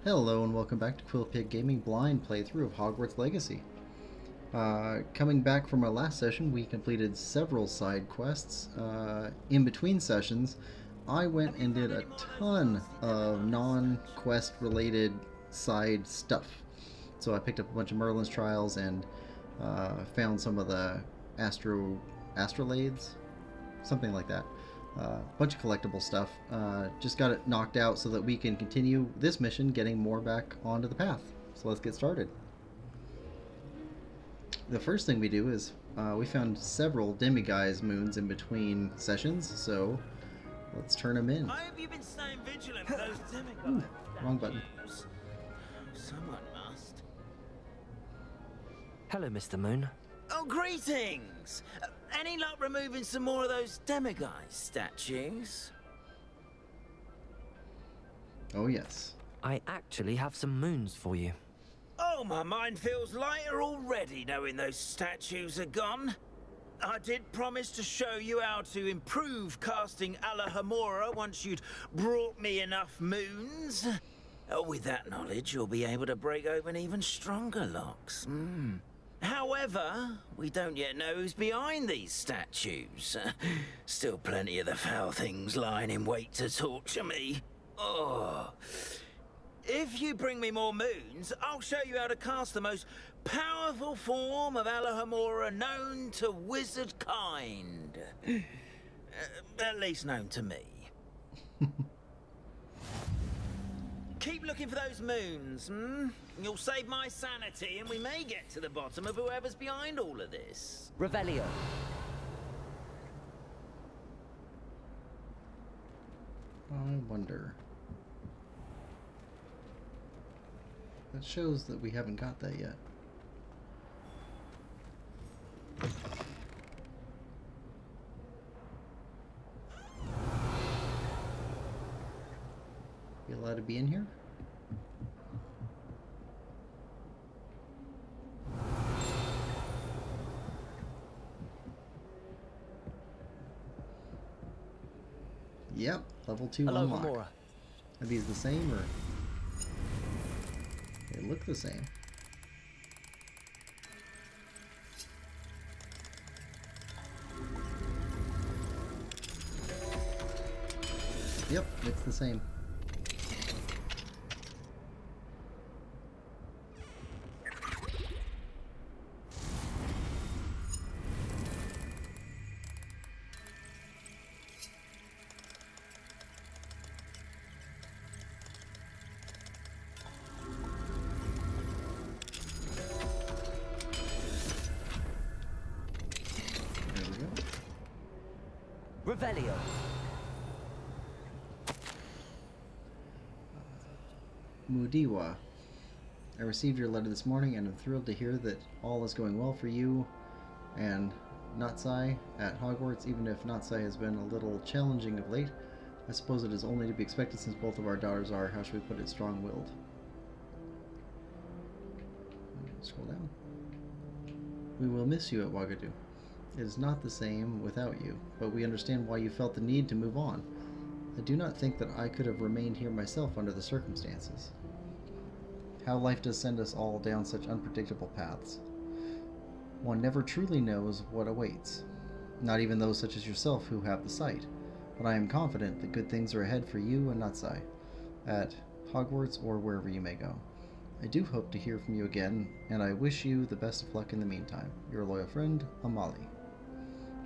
Hello and welcome back to Quillpig Gaming blind playthrough of Hogwarts Legacy. Coming back from our last session, we completed several side quests. In between sessions, I went and did a ton of non-quest related side stuff. So I picked up a bunch of Merlin's trials and found some of the astrolades, something like that. Bunch of collectible stuff. Just got it knocked out so that we can continue this mission, getting more back onto the path. So let's get started. The first thing we do is we found several demiguise moons in between sessions, so let's turn them in. I hope you've been staying vigilant for those demiguise. Ooh, wrong button. Someone must. Hello, Mr. Moon. Oh, greetings! Any luck removing some more of those demiguise statues? Oh yes. I actually have some moons for you. Oh, my mind feels lighter already knowing those statues are gone. I did promise to show you how to improve casting Alohomora once you'd brought me enough moons. With that knowledge, you'll be able to break open even stronger locks. However, we don't yet know who's behind these statues. Still plenty of the foul things lying in wait to torture me. Oh. If you bring me more moons, I'll show you how to cast the most powerful form of Alohomora known to wizard kind. At least known to me. Keep looking for those moons, You'll save my sanity and we may get to the bottom of whoever's behind all of this. Revelio. I wonder. That shows that we haven't got that yet. You allowed to be in here? Yep, level 2 unlock. Alohomora. Are these the same or? They look the same. Yep, it's the same. There we go. Revelio. Mudiwa. I received your letter this morning and am thrilled to hear that all is going well for you and Natsai at Hogwarts, even if Natsai has been a little challenging of late. I suppose it is only to be expected since both of our daughters are, how should we put it, strong-willed. Scroll down. We will miss you at Wagadu. It is not the same without you, but we understand why you felt the need to move on. I do not think that I could have remained here myself under the circumstances. How life does send us all down such unpredictable paths. One never truly knows what awaits, not even those such as yourself who have the sight. But I am confident that good things are ahead for you and Natsai, at Hogwarts or wherever you may go. I do hope to hear from you again, and I wish you the best of luck in the meantime. Your loyal friend, Amali.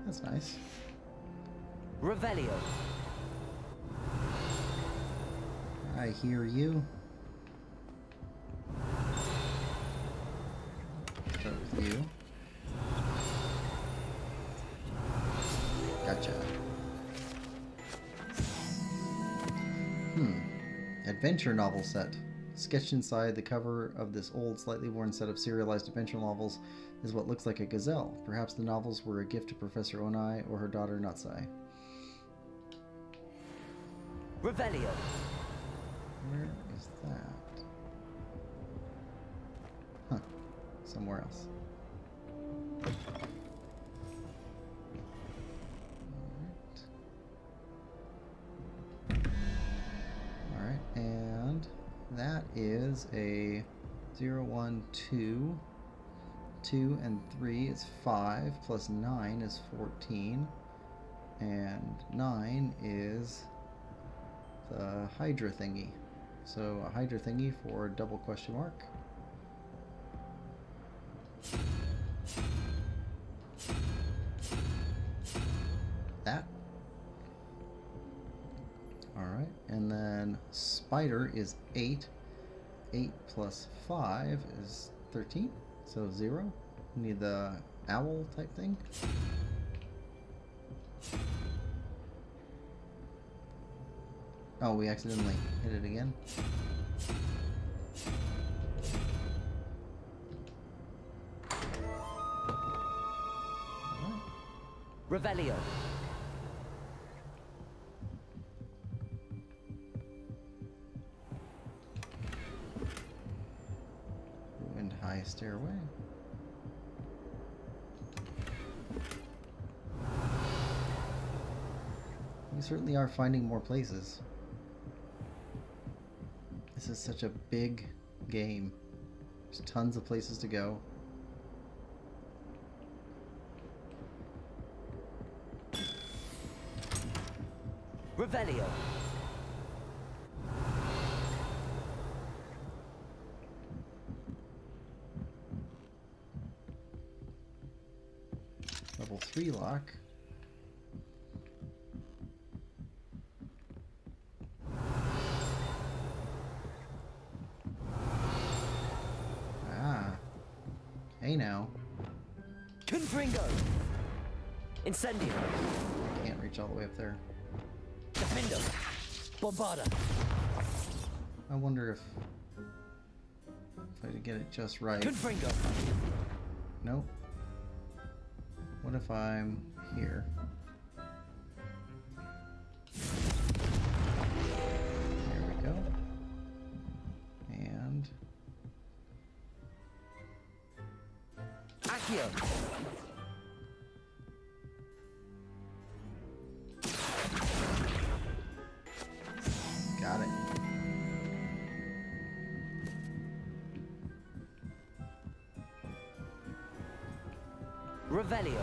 That's nice. Revelio. I hear you. Start with you. Gotcha. Adventure novel set. Sketched inside the cover of this old, slightly worn set of serialized adventure novels is what looks like a gazelle. Perhaps the novels were a gift to Professor Onai or her daughter Natsai. Revelio. Where is that? Huh. Somewhere else. Alright, and That is a 0, 1, 2. 2 and 3 is 5, plus 9 is 14. And 9 is the Hydra thingy. So a Hydra thingy for double question mark. That. Alright, and then Spider is 8. 8 plus 5 is 13, so 0. We need the owl type thing. Oh, we accidentally hit it again. Alright. Revelio. Ruined high stairway. We certainly are finding more places. This is such a big game. There's tons of places to go. Revelio. Level 3 lock. Hey now. Confringo. Incendio. Can't reach all the way up there. Defendo. Bombarda. I wonder if I could get it just right. Confringo. Nope. What if I'm here? There we go. And Accio. got it. Revelio.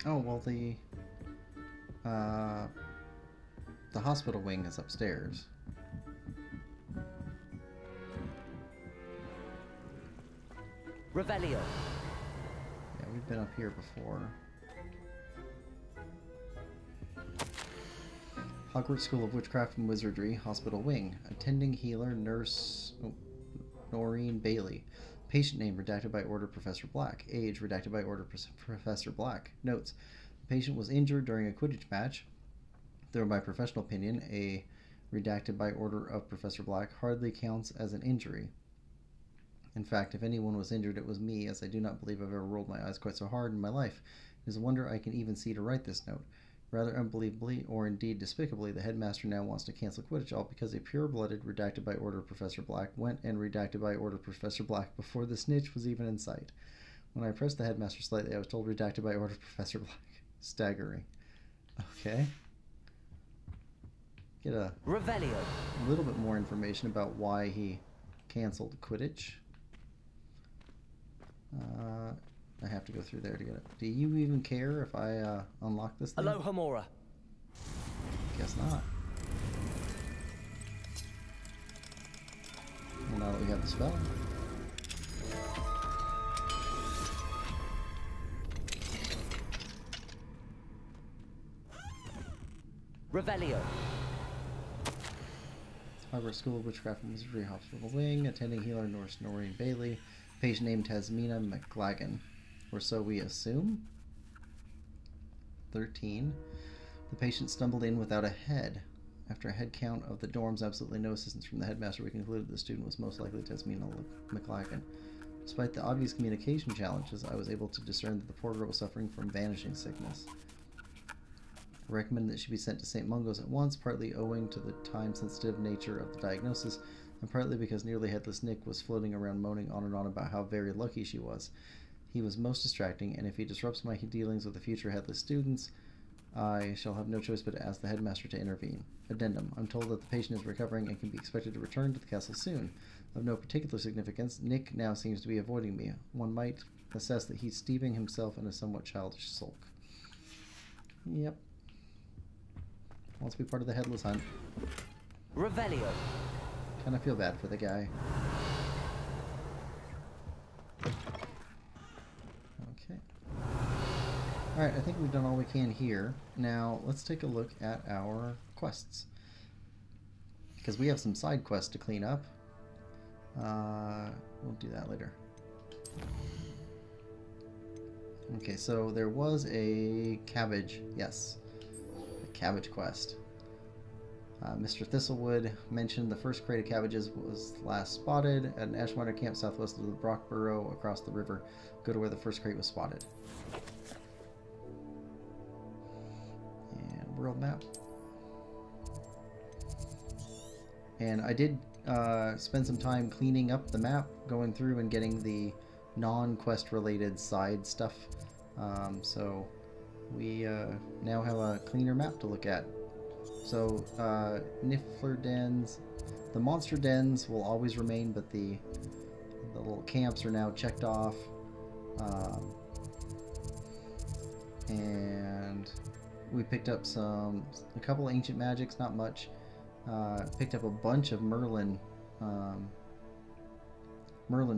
Oh, well, the hospital wing is upstairs. Revelio. Yeah, we've been up here before. Hogwarts School of Witchcraft and Wizardry, Hospital Wing. Attending healer, nurse Noreen Bailey. Patient name redacted by order Professor Black. Age redacted by order Professor Black. Notes. The patient was injured during a Quidditch match. Though by professional opinion, a redacted by order of Professor Black hardly counts as an injury. In fact, if anyone was injured, it was me, as I do not believe I've ever rolled my eyes quite so hard in my life. It is a wonder I can even see to write this note. Rather unbelievably, or indeed despicably, the headmaster now wants to cancel Quidditch, all because a pure-blooded, redacted by order Professor Black went and redacted by order Professor Black before the snitch was even in sight. When I pressed the headmaster slightly, I was told redacted by order Professor Black. Staggering. Okay. Get a Revelio. little bit more information about why he canceled Quidditch. I have to go through there to get it. Do you even care if I unlock this thing? Alohomora. Guess not. Well, now that we have the spell. Revelio. Hogwarts School of Witchcraft and Wizardry, Hospital Wing. Attending healer, nurse Noreen Bailey. Patient name Tasmina McLagan. Or so we assume. 13. The patient stumbled in without a head. After a head count of the dorms, absolutely no assistance from the headmaster, we concluded the student was most likely Tasmina McLagan. Despite the obvious communication challenges, I was able to discern that the poor girl was suffering from vanishing sickness. I recommended that she be sent to St. Mungo's at once, partly owing to the time-sensitive nature of the diagnosis, and partly because nearly headless Nick was floating around moaning on and on about how very lucky she was. He was most distracting, and if he disrupts my dealings with the future headless students, I shall have no choice but to ask the headmaster to intervene. Addendum. I'm told that the patient is recovering and can be expected to return to the castle soon. Of no particular significance, Nick now seems to be avoiding me. One might assess that he's steeping himself in a somewhat childish sulk. Yep. Wants to be part of the headless hunt. Revelio. Kind of feel bad for the guy. Okay. Alright, I think we've done all we can here. Now, let's take a look at our quests. Because we have some side quests to clean up. We'll do that later. Okay, so there was a cabbage. Yes. A cabbage quest. Mr. Thistlewood mentioned the first crate of cabbages was last spotted at an Ashminer camp southwest of the Brock Burrow across the river. Go to where the first crate was spotted. And world map. And I did spend some time cleaning up the map, going through and getting the non-quest related side stuff. So we now have a cleaner map to look at. So Niffler dens, the monster dens will always remain, but the little camps are now checked off. And we picked up a couple ancient magics, not much. Picked up a bunch of Merlin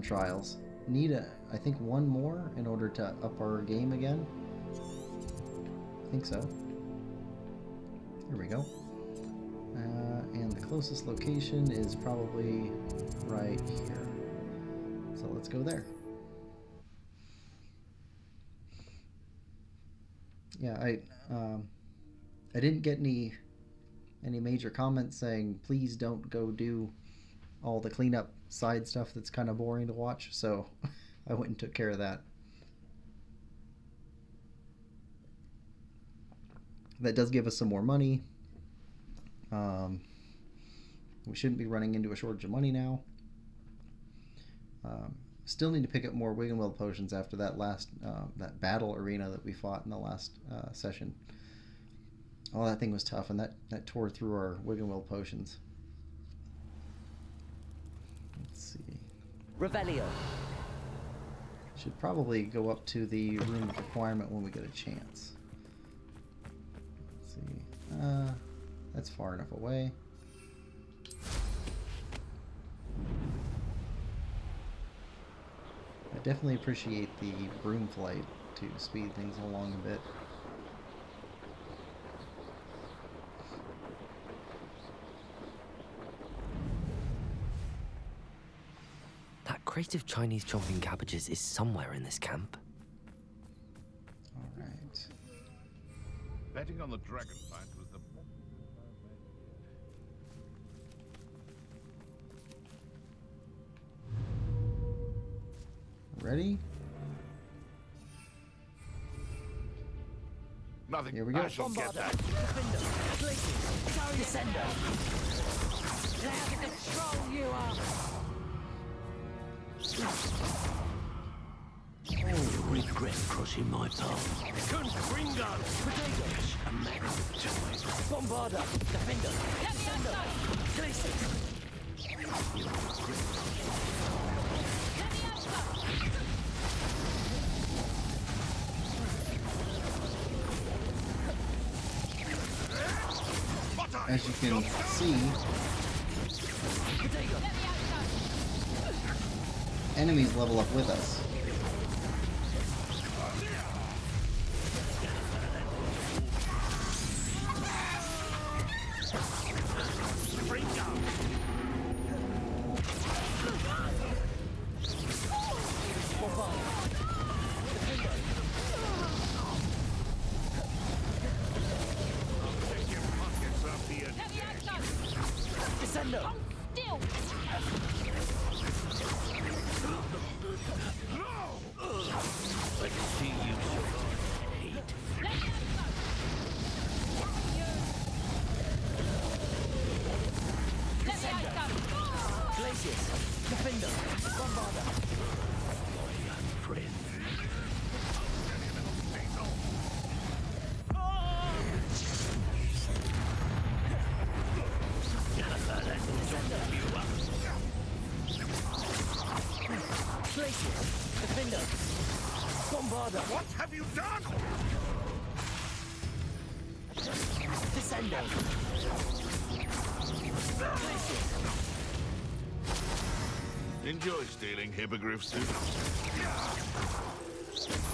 trials. Need I think one more in order to up our game again. I think so. Here we go. And the closest location is probably right here. So let's go there. Yeah, I didn't get any major comments saying please don't go do all the cleanup side stuff that's kind of boring to watch, so I went and took care of that. That does give us some more money. We shouldn't be running into a shortage of money now. Still need to pick up more Wiggenweld potions after that last that battle arena that we fought in the last session. Oh, that thing was tough, and that tore through our Wiggenweld potions. Let's see. Revelio. Should probably go up to the room of requirement when we get a chance. Let's see. That's far enough away. I definitely appreciate the broom flight to speed things along a bit. That crate of Chinese chomping cabbages is somewhere in this camp. Alright. Betting on the dragon fight was the... Ready? Nothing. Here we go. I shall get that. Descender. How to control you are. Oh, regret crossing my path. Confringo! Potatoes! A man of choice. Bombarder. Defender. Descender. Glacier. As you can see, enemies level up with us. Glacius, Defender, Bombarder. Friend. Glacius, Defender, Bombarder. What have you done? Descendo. Glacius. Enjoy stealing hippogriffs too.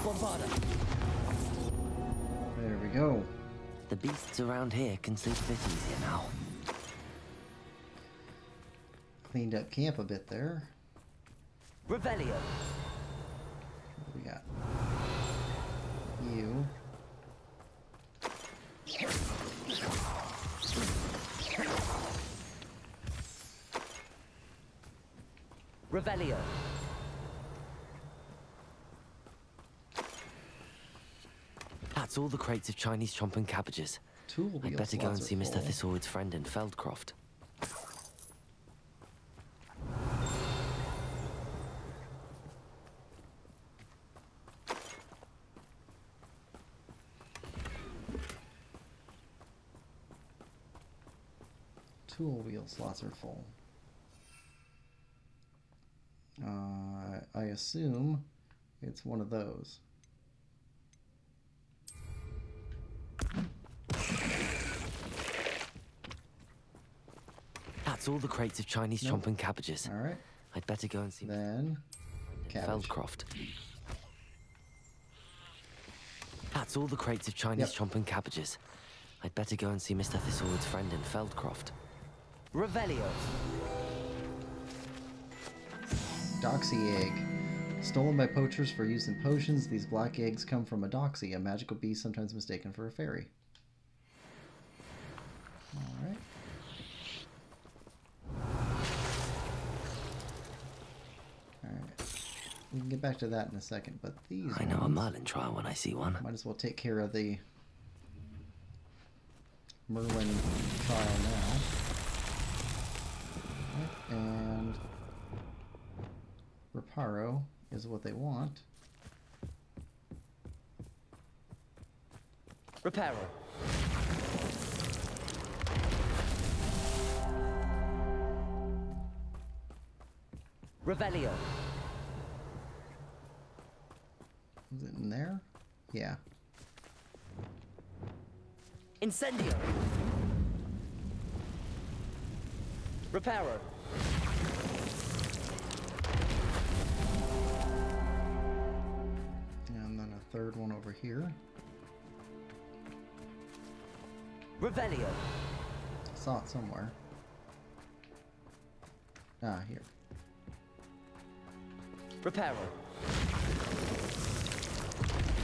Bombarder. There we go. The beasts around here can sleep a bit easier now. Cleaned up camp a bit there. Revelio. What do we got? You. Revelio. That's all the crates of Chinese chomping cabbages. Tool wheel I'd better go and slots see are Mr. full. Thistlewood's friend in Feldcroft. Tool wheel slots are full. I assume it's one of those. That's all the crates of Chinese Nope. chomping cabbages. All right. I'd better go and see Then cabbage. Feldcroft. That's all the crates of Chinese Yep. chomping cabbages. I'd better go and see Mr. Thistlewood's friend in Feldcroft. Revelio. Doxy egg. Stolen by poachers for use in potions, these black eggs come from a doxy, a magical beast sometimes mistaken for a fairy. Alright. Alright. We can get back to that in a second, but these I know a ones, Merlin trial when I see one. might as well take care of the Merlin trial now. Alright, and Reparo is what they want. Reparo. Revelio. Is it in there? Yeah. Incendio. Reparo. And then a third one over here. Revelio. Saw it somewhere. Ah, here. Reparo.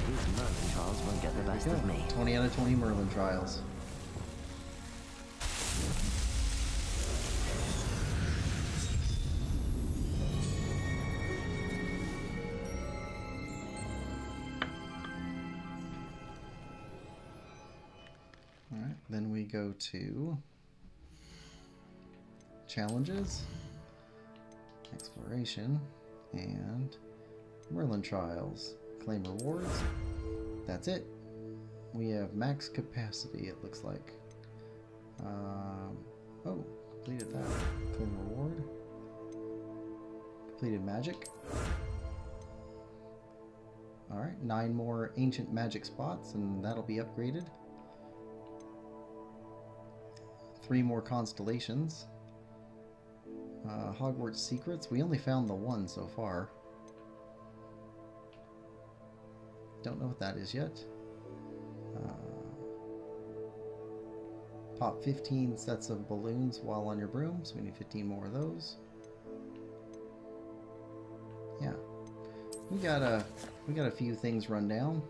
These Merlin trials won't get the There we best go. of me. 20 out of 20 Merlin trials. Alright, then we go to challenges, exploration, and Merlin trials. Claim rewards. That's it. We have max capacity, it looks like. Oh, completed that. Claim reward. Completed magic. Alright, 9 more ancient magic spots, and that'll be upgraded. 3 more constellations. Hogwarts secrets. We only found the one so far. Don't know what that is yet. Pop 15 sets of balloons while on your broom, so we need 15 more of those. Yeah, we got a few things run down.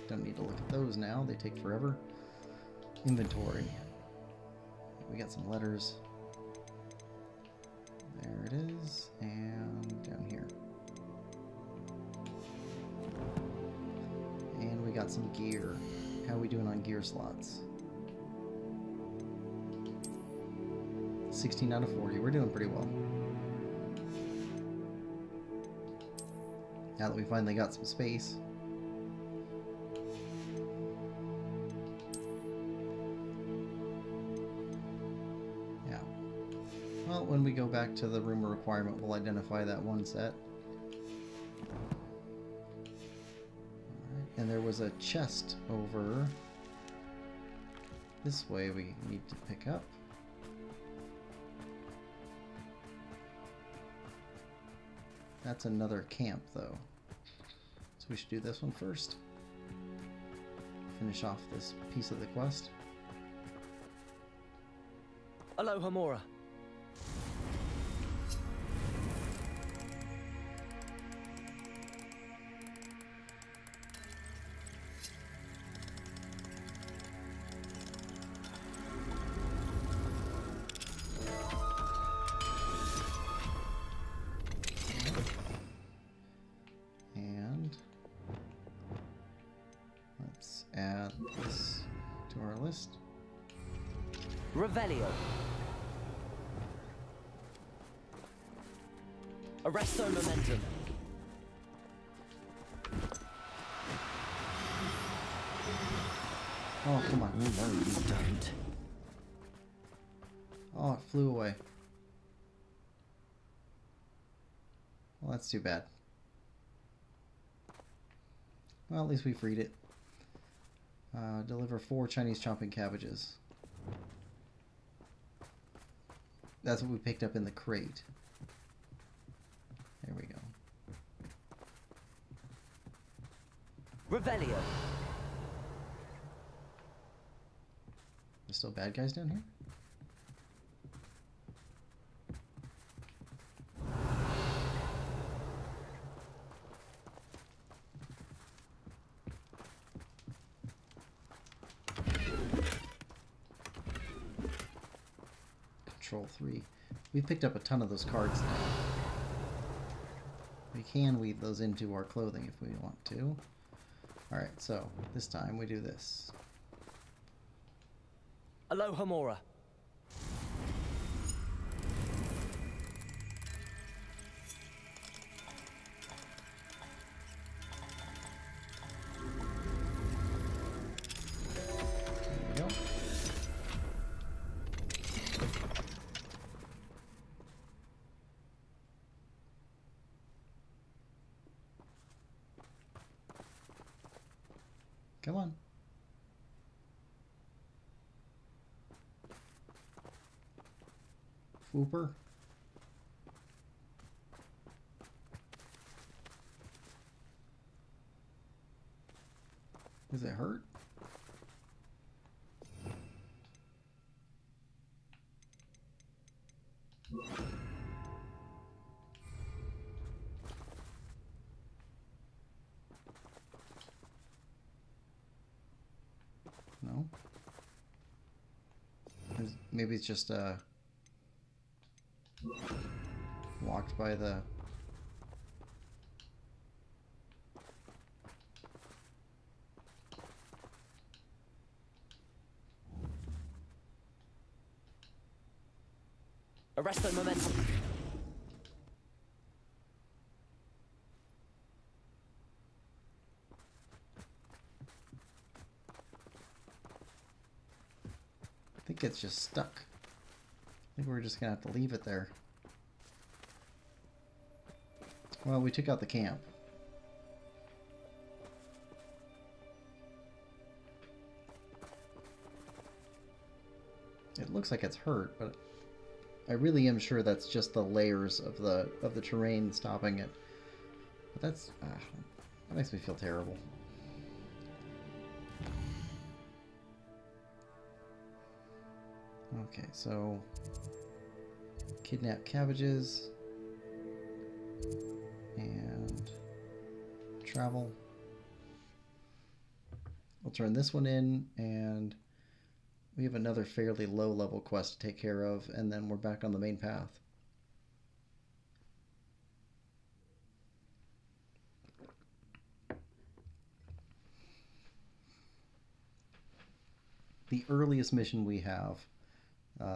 Don't need to look at those now; they take forever. Inventory. We got some letters. There it is, and down here. And we got some gear. How are we doing on gear slots? 16 out of 40. We're doing pretty well. Now that we finally got some space. Yeah. Well, when we go back to the room requirement, we'll identify that one set. Alright, and there was a chest over this way we need to pick up. That's another camp, though. So we should do this one first. Finish off this piece of the quest. Alohomora. And let's add this to our list. Revelio. Arresto momentum. Oh, come on. No, you don't. Oh, it flew away. Well, that's too bad. Well, at least we freed it. Deliver 4 Chinese chopping cabbages. That's what we picked up in the crate. There we go. Revelio. There's still bad guys down here? Control 3. We picked up a ton of those cards now. We can weave those into our clothing if we want to. Alright, so this time we do this. Alohomora. There we go. Come on. Fooper. Does it hurt? No? Maybe it's just walked by the... Arresto momentum. I think it's just stuck. I think we're just gonna have to leave it there. Well, we took out the camp. It looks like it's hurt, but I really am sure that's just the layers of the terrain stopping it. But that's that makes me feel terrible. Okay, so kidnap cabbages and travel. We'll turn this one in, and we have another fairly low level quest to take care of, and then we're back on the main path. The earliest mission we have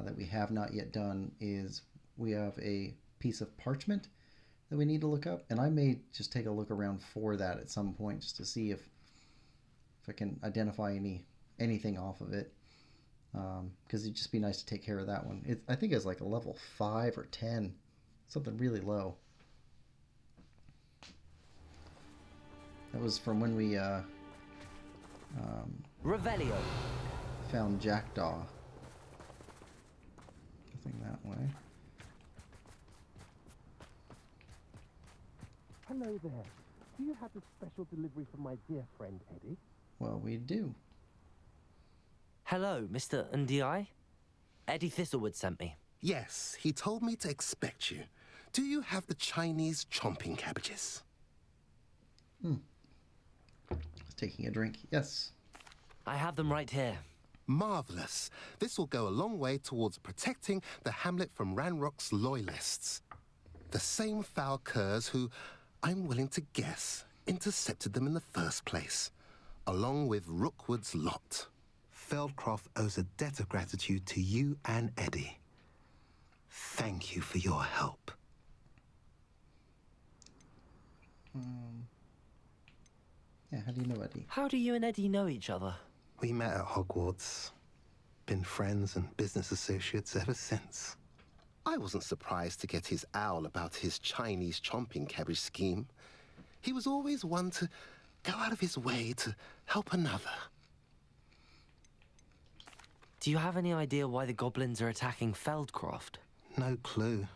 that we have not yet done is we have a piece of parchment that we need to look up? And I may just take a look around for that at some point just to see if I can identify anything off of it. Because it'd just be nice to take care of that one. I think it's like a level 5 or 10. Something really low. That was from when we Revelio. found Jackdaw. Nothing that way. Hello there. Do you have a special delivery for my dear friend Eddie? Well, we do. Hello, Mr. Ndi. Eddie Thistlewood sent me. Yes, he told me to expect you. Do you have the Chinese chomping cabbages? Taking a drink. Yes. I have them right here. Marvelous. This will go a long way towards protecting the hamlet from Ranrock's loyalists. The same foul curs who, I'm willing to guess, intercepted them in the first place, along with Rookwood's lot. Feldcroft owes a debt of gratitude to you and Eddie. Thank you for your help. Yeah, how do you know Eddie? How do you and Eddie know each other? We met at Hogwarts. Been friends and business associates ever since. I wasn't surprised to get his owl about his Chinese chomping cabbage scheme. He was always one to go out of his way to help another. Do you have any idea why the goblins are attacking Feldcroft? No clue.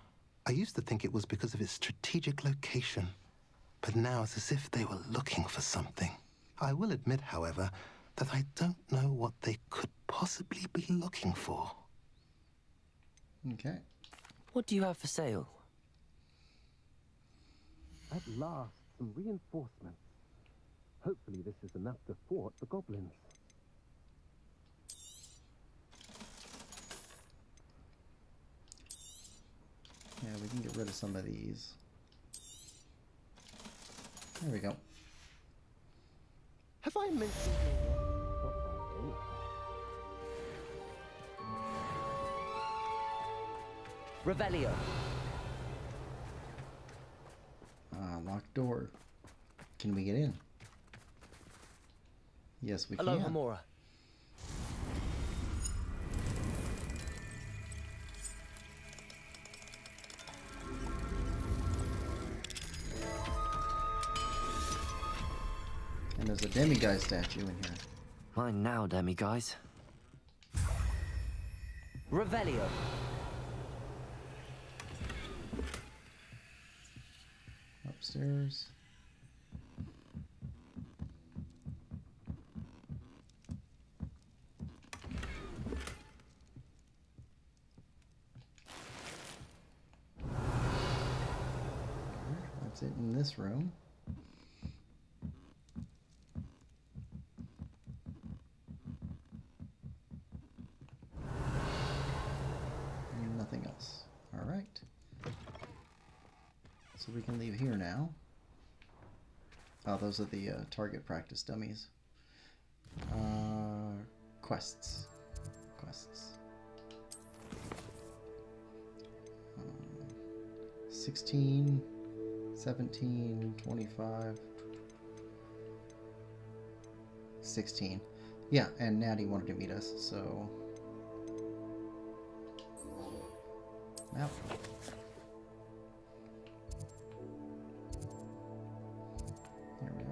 I used to think it was because of its strategic location. But now it's as if they were looking for something. I will admit, however, that I don't know what they could possibly be looking for. Okay. What do you have for sale? At last, some reinforcements. Hopefully this is enough to thwart the goblins. Yeah, we can get rid of some of these. There we go. Have I mentioned Revelio. Locked door. Can we get in? Yes, we Hello, can. Hamora. And there's a demiguise statue in here. Mine now, demiguise. Revelio. Upstairs. That's it in this room. Nothing else. All right. So we can leave here now. Oh, those are the target practice dummies. Quests. Quests. 16, 17, 25, 16. Yeah, and Natty wanted to meet us, so... Now. There we go.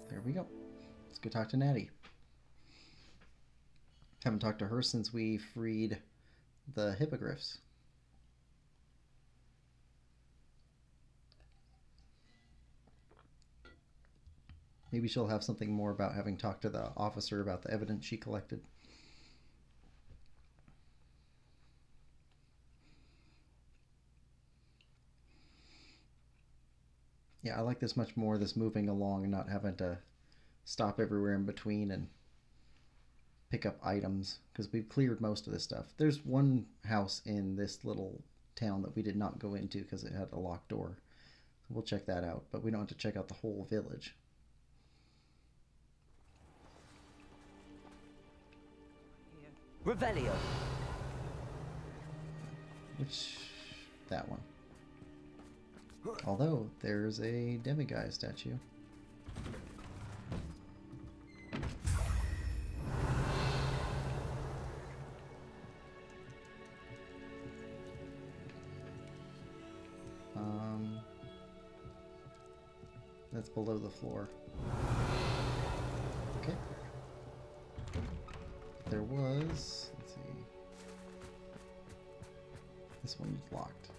There we go. Let's go talk to Natty. Haven't talked to her since we freed the hippogriffs. Maybe she'll have something more about having talked to the officer about the evidence she collected. Yeah, I like this much more, this moving along and not having to stop everywhere in between and pick up items, because we've cleared most of this stuff. There's one house in this little town that we did not go into because it had a locked door. So we'll check that out, but we don't have to check out the whole village. Revelio. Which... that one. Although, there's a demiguise statue. That's below the floor. Okay. There was... let's see. This one's locked.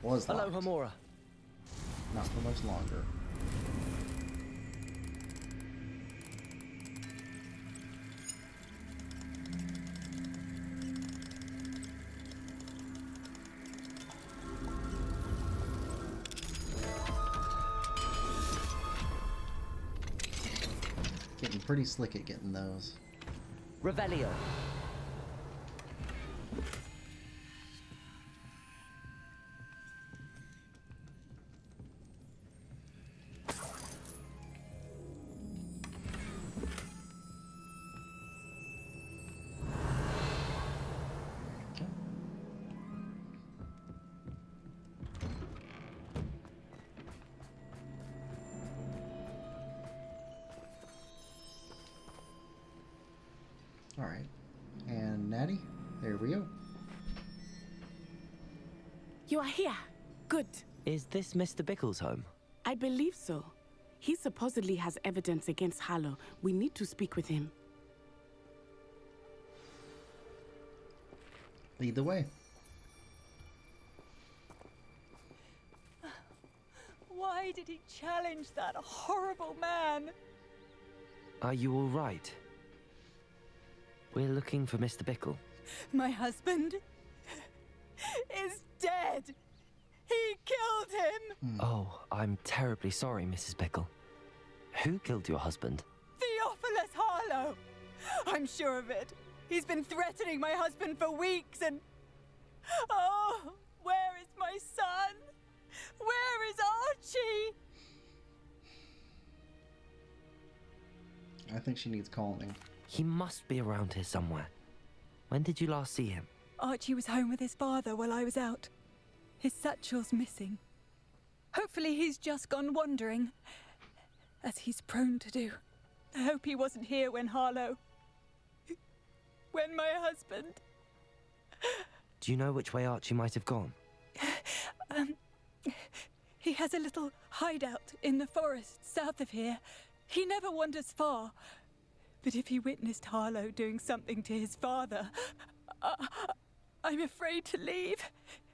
Was locked. Hello, Hamura. Not for much longer. Getting pretty slick at getting those. Revelio. Alright. And Natty? There we go. You are here. Good. Is this Mr. Bickle's home? I believe so. He supposedly has evidence against Harlow. We need to speak with him. Lead the way. Why did he challenge that horrible man? Are you all right? We're looking for Mr. Bickle. My husband is dead. He killed him. Oh, I'm terribly sorry, Mrs. Bickle. Who killed your husband? Theophilus Harlow. I'm sure of it. He's been threatening my husband for weeks and... Oh, where is my son? Where is Archie? I think she needs calming. He must be around here somewhere. When did you last see him? Archie was home with his father while I was out. His satchel's missing. Hopefully he's just gone wandering, as he's prone to do. I hope he wasn't here when Harlow... when my husband... Do you know which way Archie might have gone? He has a little hideout in the forest south of here. He never wanders far. But if he witnessed Harlow doing something to his father, I'm afraid to leave,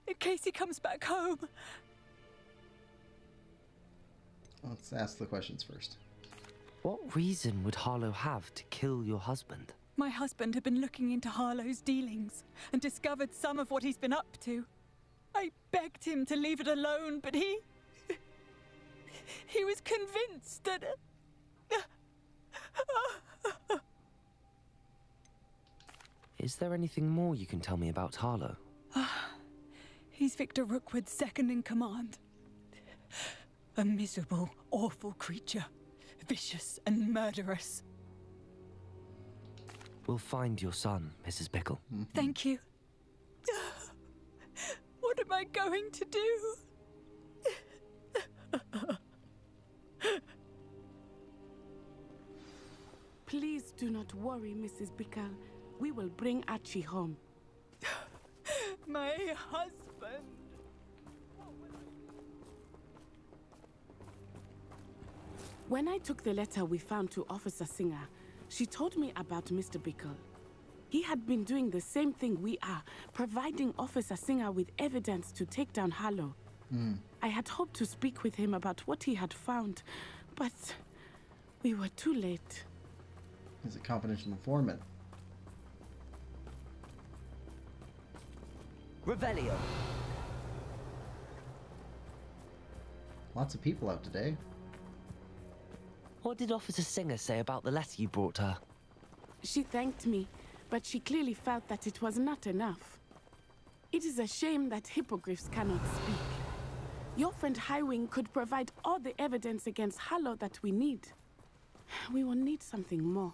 in case he comes back home. Let's ask the questions first. What reason would Harlow have to kill your husband? My husband had been looking into Harlow's dealings and discovered some of what he's been up to. I begged him to leave it alone, but he was convinced that... Is there anything more you can tell me about Harlow? He's Victor Rookwood's second in command. A miserable, awful creature. Vicious and murderous. We'll find your son, Mrs. Bickle. Thank you. What am I going to do? Please do not worry, Mrs. Bickle. We will bring Archie home. My husband. When I took the letter we found to Officer Singer, she told me about Mr. Bickle. He had been doing the same thing we are, providing Officer Singer with evidence to take down Harlow. I had hoped to speak with him about what he had found, but we were too late. He's a confidential informant. Revelio. Lots of people out today. What did Officer Singer say about the letter you brought her? She thanked me, but she clearly felt that it was not enough. It is a shame that hippogriffs cannot speak. Your friend Highwing could provide all the evidence against Harlow that we need. We will need something more.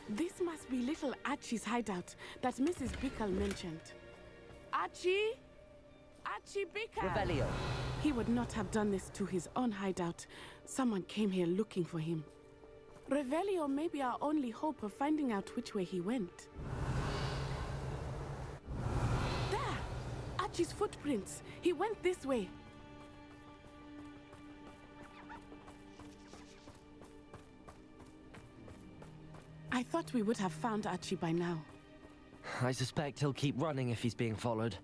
This must be little Archie's hideout that Mrs. Bickle mentioned. Archie? Archie Bickle! Revelio. He would not have done this to his own hideout. Someone came here looking for him. Revelio may be our only hope of finding out which way he went. There! Archie's footprints. He went this way. I thought we would have found Archie by now. I suspect he'll keep running if he's being followed.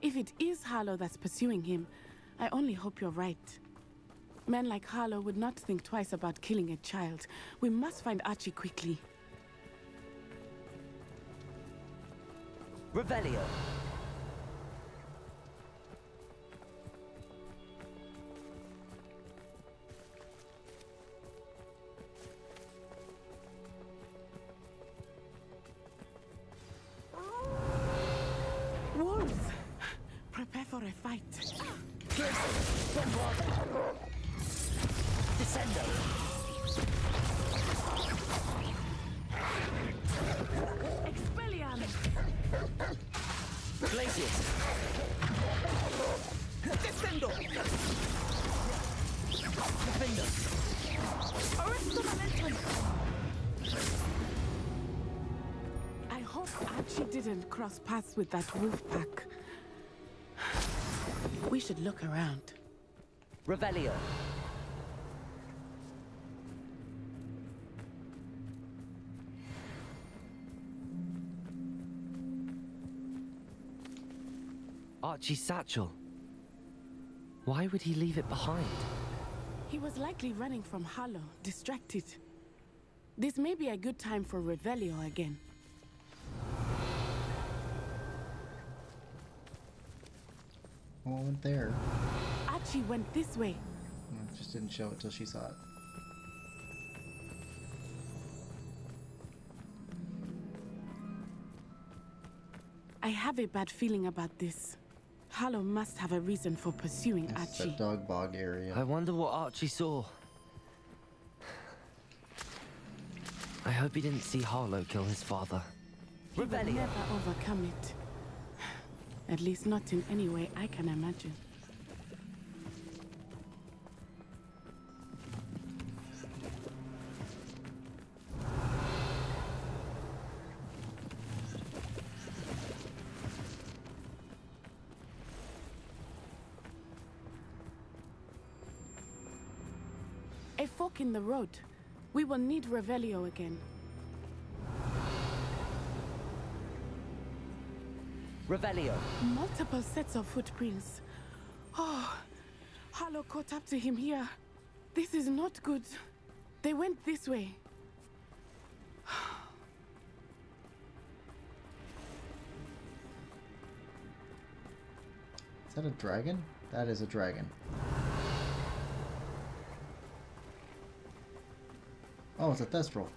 If it is Harlow that's pursuing him, I only hope you're right. Men like Harlow would not think twice about killing a child. We must find Archie quickly. Revelio. Wolves! Prepare for a fight. Descendo. Expelliarm! Glacius. Descendo! Defender. Arresto Momentum! I hope Archie didn't cross paths with that wolf pack. We should look around. Revelio. Archie's satchel. Why would he leave it behind? He was likely running from Harlow, distracted. This may be a good time for Revelio again. Well, I went there. Archie went this way. It just didn't show it till she saw it. I have a bad feeling about this. Harlow must have a reason for pursuing That's Archie. that dog bog area. I wonder what Archie saw. I hope he didn't see Harlow kill his father. He would Revelio. never overcome it. At least not in any way I can imagine. A fork in the road. We will need Revelio again. Revelio. Multiple sets of footprints. Oh, Harlow caught up to him here. This is not good. They went this way. Is that a dragon? That is a dragon. Oh, it's a Thestral.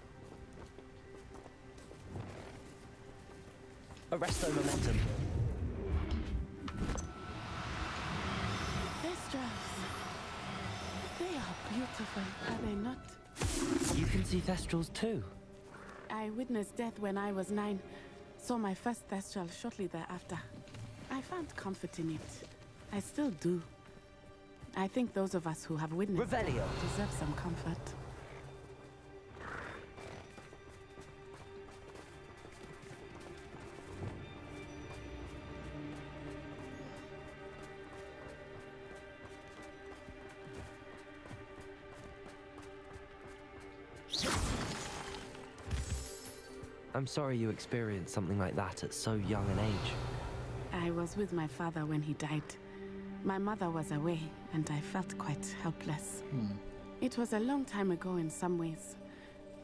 Arresto Momentum. Thestrals. They are beautiful, are they not? You can see Thestrals too. I witnessed death when I was 9. Saw my first Thestral shortly thereafter. I found comfort in it. I still do. I think those of us who have witnessed Revelio. deserve some comfort. I'm sorry you experienced something like that at so young an age. I was with my father when he died. My mother was away, and I felt quite helpless. It was a long time ago in some ways,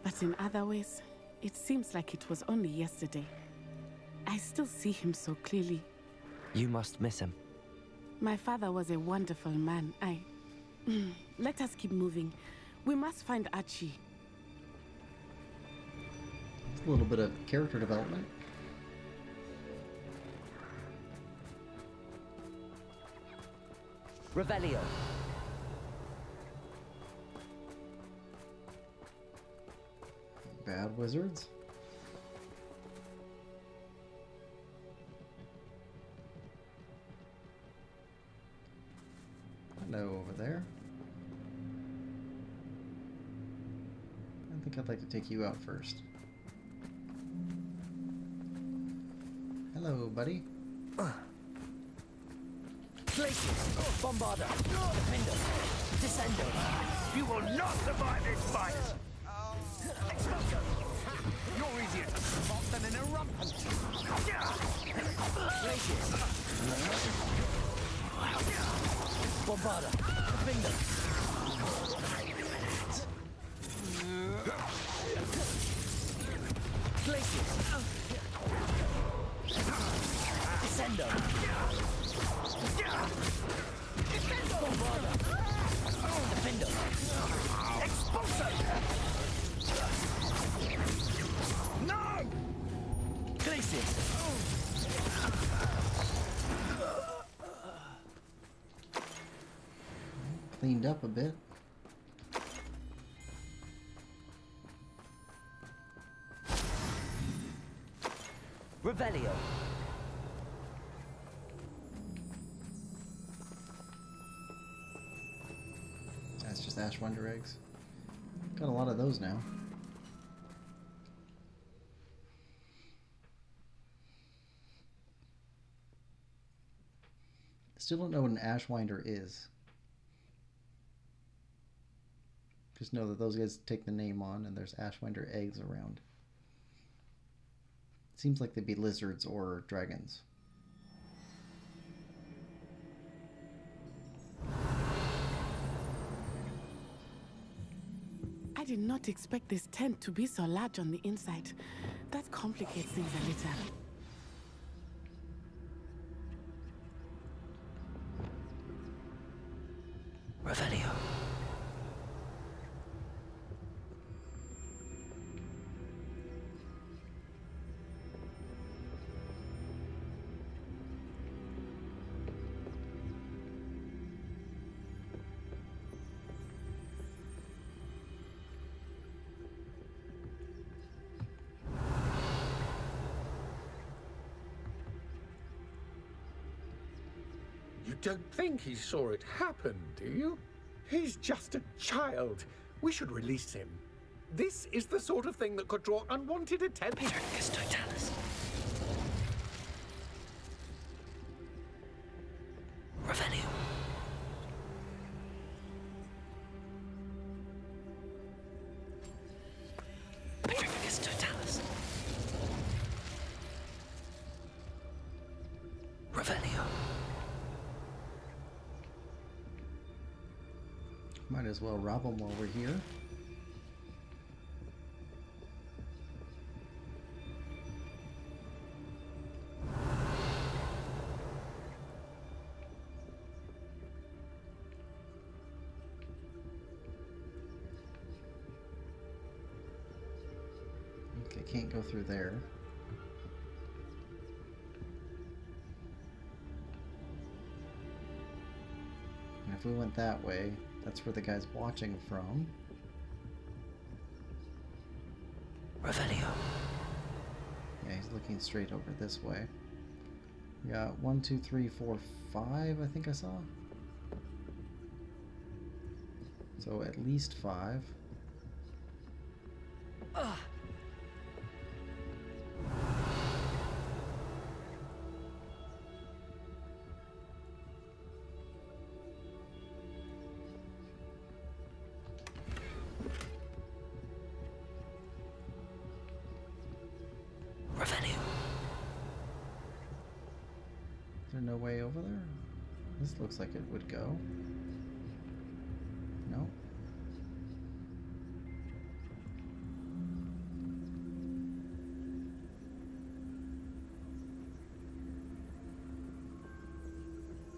but in other ways, it seems like it was only yesterday. I still see him so clearly. You must miss him. My father was a wonderful man. Let us keep moving. We must find Archie. A little bit of character development. Revelio. Bad wizards. there. I think I'd like to take you out first. Hello, buddy. Glacius, Bombarda, Defender, Descendo. You will not survive this fight! Explosion! You're easier to spot than an eruption. Glacius. Bombarda, Defender. Glacius. Descendo. Bombarda. Defender. Expulso. No! Glacius. Cleaned up a bit. Revelio. That's just Ash Wonder eggs. Got a lot of those now. Still don't know what an Ashwinder is. Just know that those guys take the name on, and there's Ashwinder eggs around. Seems like they'd be lizards or dragons. I did not expect this tent to be so large on the inside. That complicates things a little. Revelio. You don't think he saw it happen, do you? He's just a child. We should release him. This is the sort of thing that could draw unwanted attention. Totalis. Revelio. Petrificus Totalis. Revelio. Might as well rob them while we're here. Okay, can't go through there. And if we went that way, that's where the guy's watching from. Revelio. Yeah, he's looking straight over this way. We got 1, 2, 3, 4, 5, I think I saw. So at least 5. Is there no way over there? This looks like it would go. No?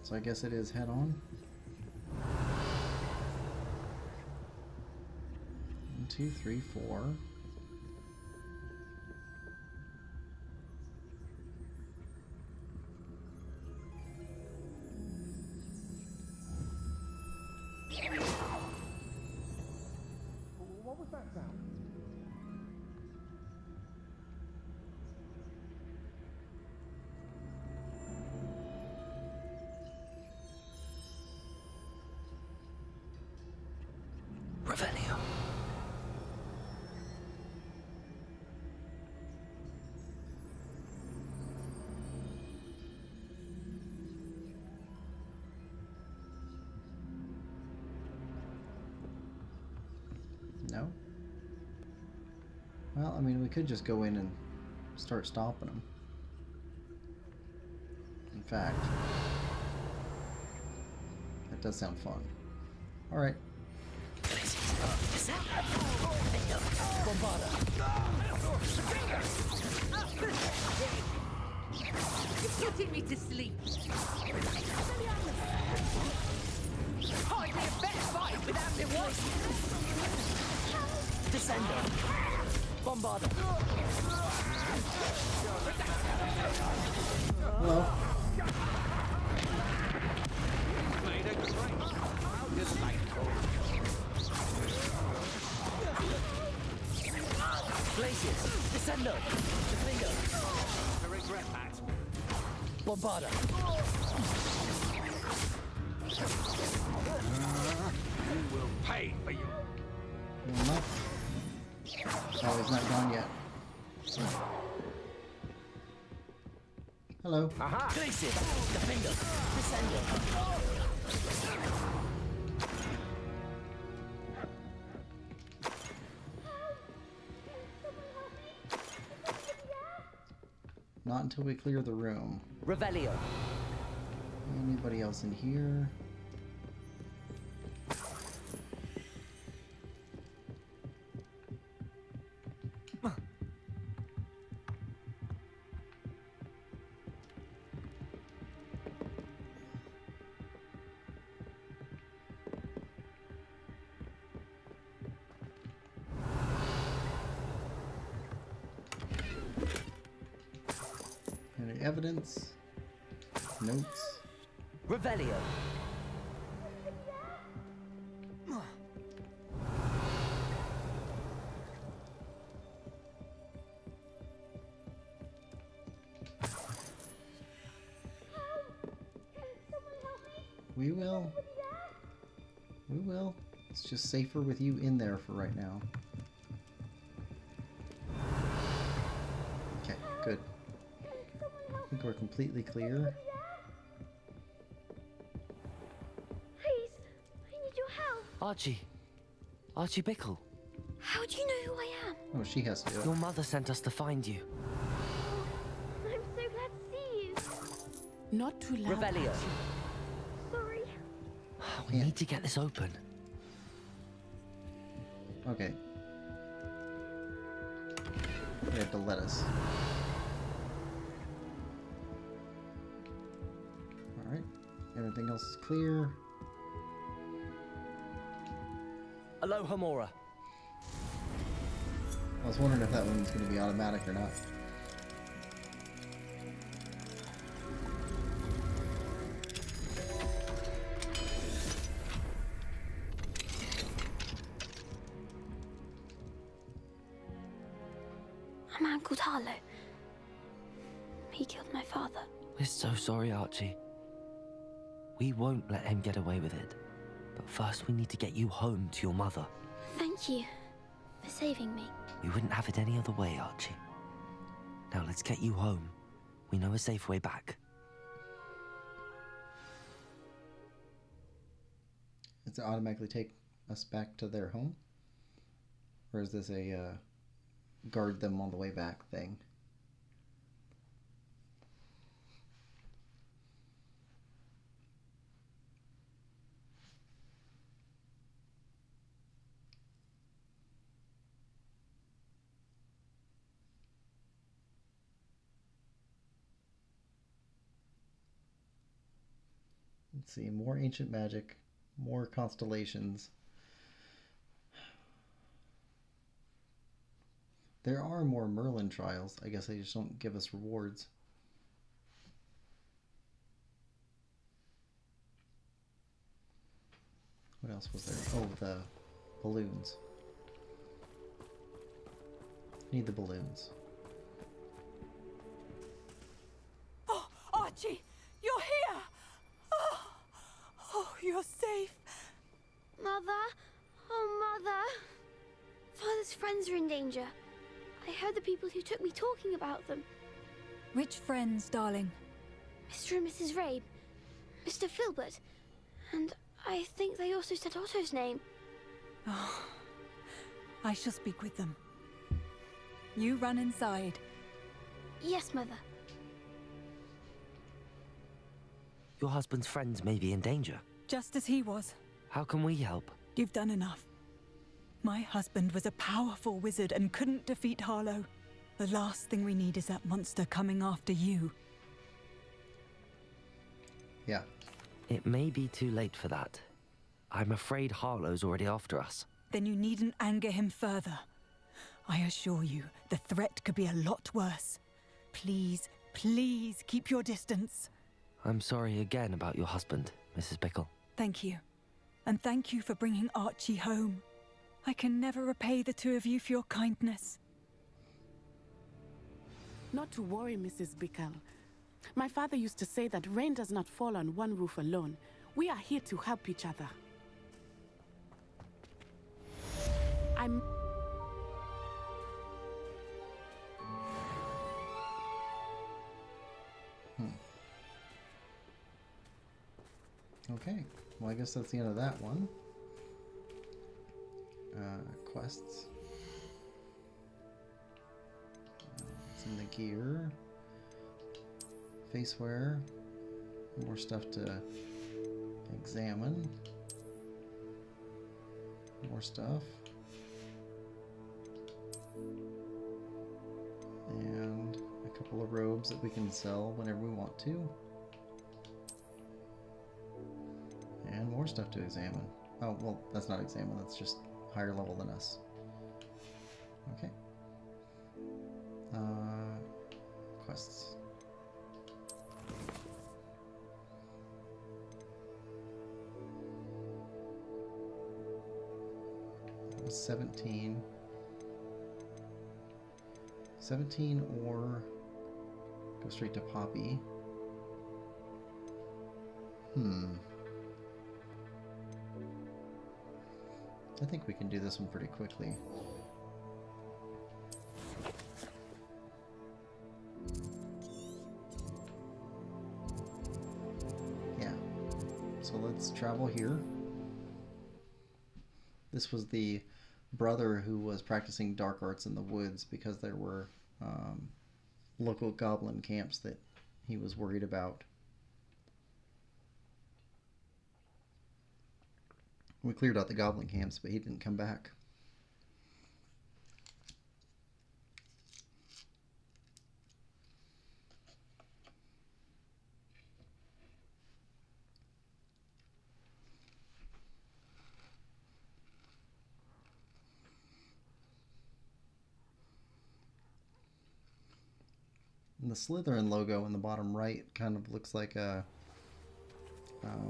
So I guess it is head on. 1, 2, 3, 4. Well, I mean, we could just go in and start stopping them. In fact, that does sound fun. Alright. You're putting me to sleep. Hardly a better fight without me watching. Descender. Bombarder. Hello. Glacius. Descender. Defender. I regret that. Bombarder. You will pay for you. No. Oh, he's not gone yet. Hello. Aha. Glacius. Defender. Descender. Not until we clear the room. Revelio. Anybody else in here? Any evidence? Notes? Revelio. We will. We will. It's just safer with you in there for right now. Okay, good. I think we're completely clear. Please, I need your help. Archie. Archie Bickle. How do you know who I am? Oh, she has to do it. Your mother sent us to find you. I'm so glad to see you. Not too loud. Revelio. Sorry. We need to get this open. Okay. You have to let us. Alright. Everything else is clear. Aloha Mora. I was wondering if that one's going to be automatic or not. A man called Harlow. He killed my father. We're so sorry, Archie. We won't let him get away with it. But first we need to get you home to your mother. Thank you for saving me. We wouldn't have it any other way, Archie. Now let's get you home. We know a safe way back. Does it automatically take us back to their home? Or is this a guard them on the way back thing? Let's see, more ancient magic, more constellations. There are more Merlin trials. I guess they just don't give us rewards. What else was there? Oh, the balloons. Need the balloons. Oh, Archie, you're here! Oh, you're safe. Mother? Oh, Mother. Father's friends are in danger. I heard the people who took me talking about them. Which friends, darling? Mr. and Mrs. Rabe, Mr. Filbert, and I think they also said Otto's name. Oh, I shall speak with them. You run inside. Yes, Mother. Your husband's friends may be in danger. Just as he was. How can we help? You've done enough. My husband was a powerful wizard and couldn't defeat Harlow. The last thing we need is that monster coming after you. Yeah. It may be too late for that. I'm afraid Harlow's already after us. Then you needn't anger him further. I assure you, the threat could be a lot worse. Please, please keep your distance. I'm sorry again about your husband, Mrs. Bickle. Thank you. And thank you for bringing Archie home. I can never repay the two of you for your kindness. Not to worry, Mrs. Bickle. My father used to say that rain does not fall on one roof alone. We are here to help each other. Okay, well I guess that's the end of that one. Quests. It's in the gear. Faceware. More stuff to examine. More stuff. And a couple of robes that we can sell whenever we want to. And more stuff to examine. Oh, well, that's not examine, that's just higher level than us. Okay. Quests. That was 17. 17 or go straight to Poppy. I think we can do this one pretty quickly. Yeah. So let's travel here. This was the brother who was practicing dark arts in the woods because there were local goblin camps that he was worried about. We cleared out the goblin camps, but he didn't come back. And the Slytherin logo in the bottom right kind of looks like a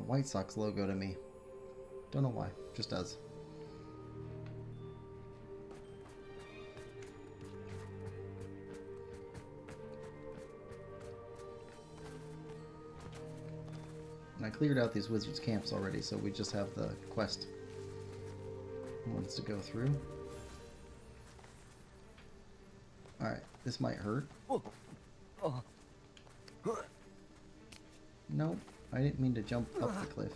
White Sox logo to me. Don't know why, just does. And I cleared out these wizards' camps already, so we just have the quest ones to go through. Alright, this might hurt. Nope, I didn't mean to jump up the cliff.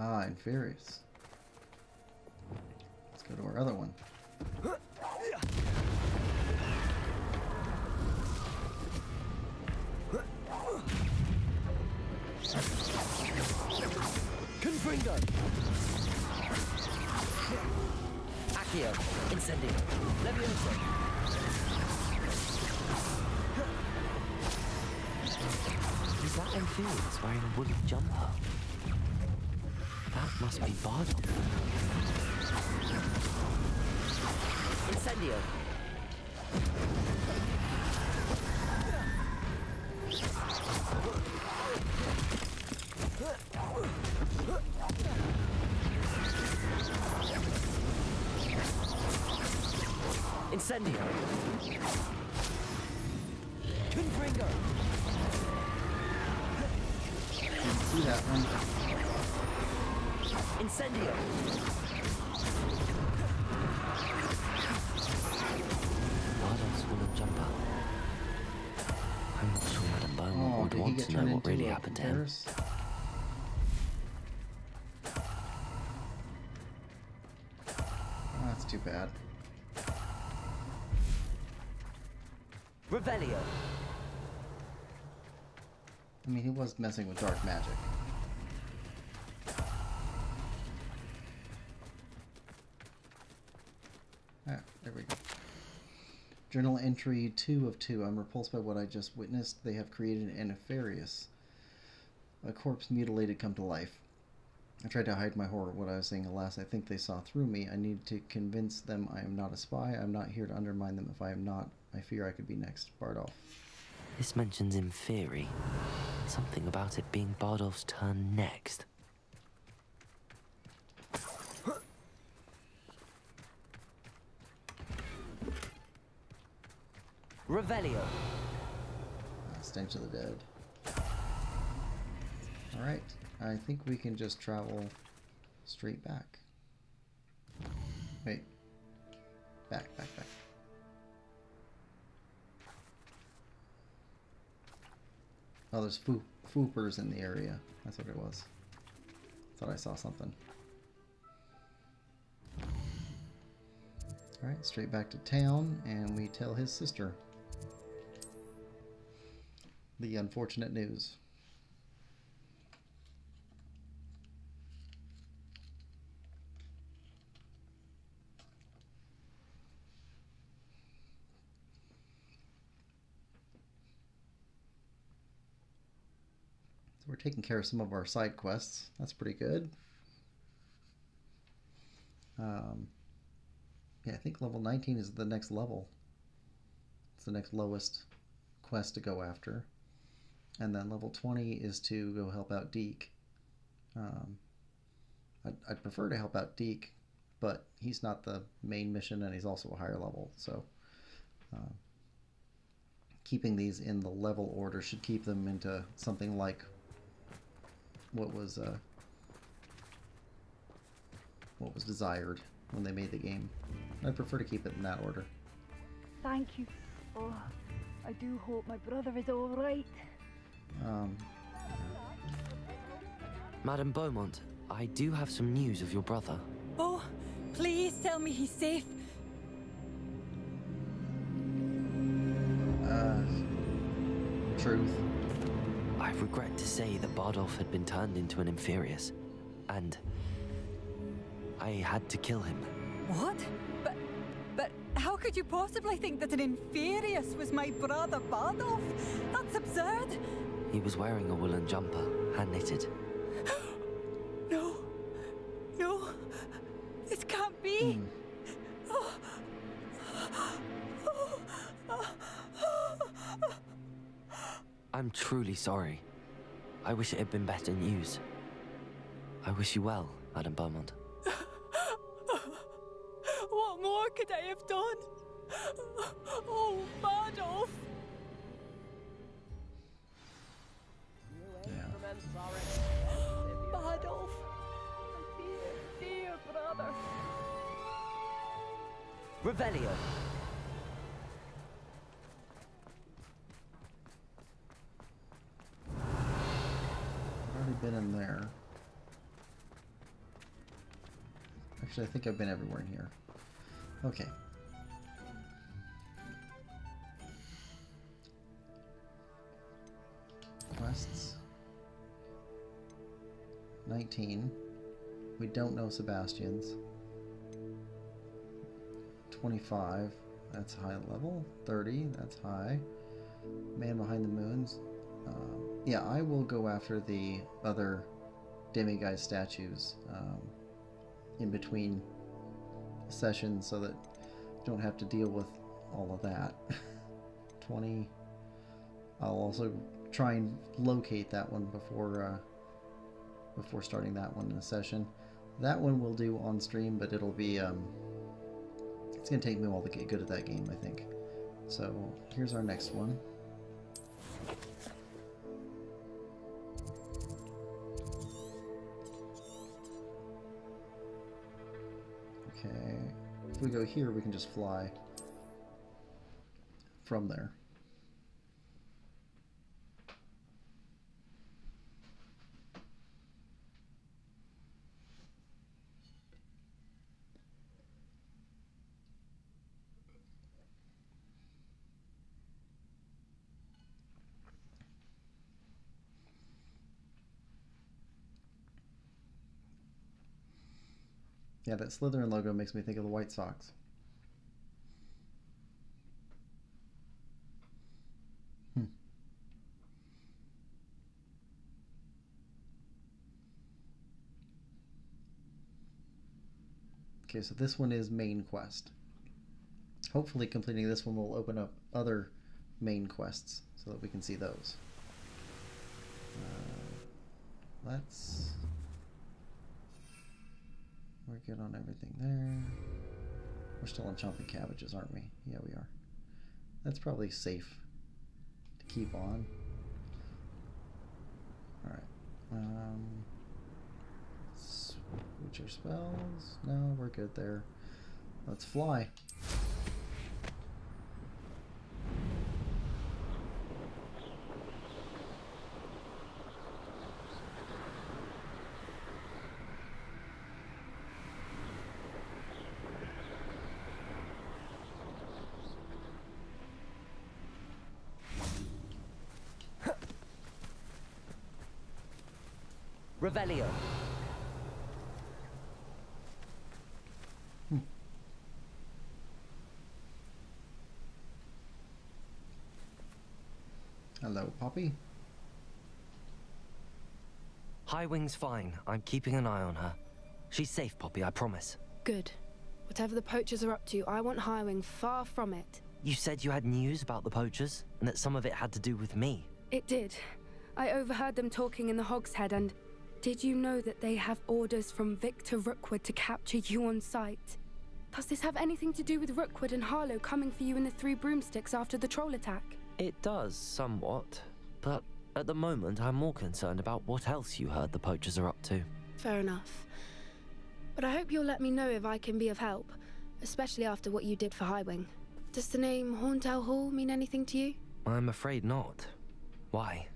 Ah, Inferius. Let's go to our other one. Confringo! Accio! Incendio! Levioso! Is that Inferius wearing a woolly jumper? That must be Bardock. Incendio! Incendio! Confringo! Didn't see that one. Incendio! Bardock's woolly jumper. I'm not sure Madame Beaumont Oh would did he want get to know turned what really into a happened to him. Paris? Oh, that's too bad. Revelio. I mean, he was messing with dark magic. Ah, there we go. Journal entry 2 of 2. I'm repulsed by what I just witnessed. They have created an nefarious. A corpse mutilated come to life. I tried to hide my horror at what I was saying. Alas, I think they saw through me. I need to convince them I am not a spy. I'm not here to undermine them. If I am not, I fear I could be next. Bardolph. This mentions in theory. Something about it being Bardolph's turn next. Revelio. Stench of the Dead. Alright, I think we can just travel straight back. Wait. Back. Oh, there's foopers in the area. That's what it was. Thought I saw something. Alright, straight back to town, and we tell his sister the unfortunate news. We're taking care of some of our side quests. That's pretty good. Yeah, I think level 19 is the next level. It's the next lowest quest to go after. And then level 20 is to go help out Deke. I'd prefer to help out Deke, but he's not the main mission and he's also a higher level. So keeping these in the level order should keep them into something like what was desired when they made the game. I prefer to keep it in that order. Thank you. Oh, I do hope my brother is all right. Madame Beaumont, I do have some news of your brother. Oh, please tell me he's safe. Truth. I regret to say that Bardolph had been turned into an Inferius, and I had to kill him. What? But how could you possibly think that an Inferius was my brother Bardolph? That's absurd. He was wearing a woolen jumper, hand-knitted. No, this can't be. I'm truly sorry. I wish it had been better news. I wish you well, Madame Beaumont. What more could I have done? Oh, Bardolph! Bardolph! My dear brother! Revelio! Been in there. Actually, I think I've been everywhere in here. Okay. Quests. 19. We don't know Sebastian's. 25. That's high level. 30. That's high. Man Behind the Moons. Yeah, I will go after the other demiguise statues in between sessions so that you don't have to deal with all of that. 20. I'll also try and locate that one before starting that one in a session. That one we'll do on stream, but it'll be it's gonna take me a while to get good at that game, I think. So here's our next one. Okay, if we go here, we can just fly from there. Yeah, that Slytherin logo makes me think of the White Sox. Okay, so this one is main quest. Hopefully completing this one will open up other main quests so that we can see those. We're good on everything there. We're still on chomping cabbages, aren't we? Yeah, we are. That's probably safe to keep on. Alright. Switch our spells. No, we're good there. Let's fly. Revelio. Hello, Poppy. Highwing's fine. I'm keeping an eye on her. She's safe, Poppy, I promise. Good. Whatever the poachers are up to, I want Highwing far from it. You said you had news about the poachers, and that some of it had to do with me. It did. I overheard them talking in the Hogshead, and did you know that they have orders from Victor Rookwood to capture you on sight? Does this have anything to do with Rookwood and Harlow coming for you in the Three Broomsticks after the troll attack? It does, somewhat. But at the moment, I'm more concerned about what else you heard the poachers are up to. Fair enough. But I hope you'll let me know if I can be of help, especially after what you did for Highwing. Does the name Horntail Hall mean anything to you? I'm afraid not. Why?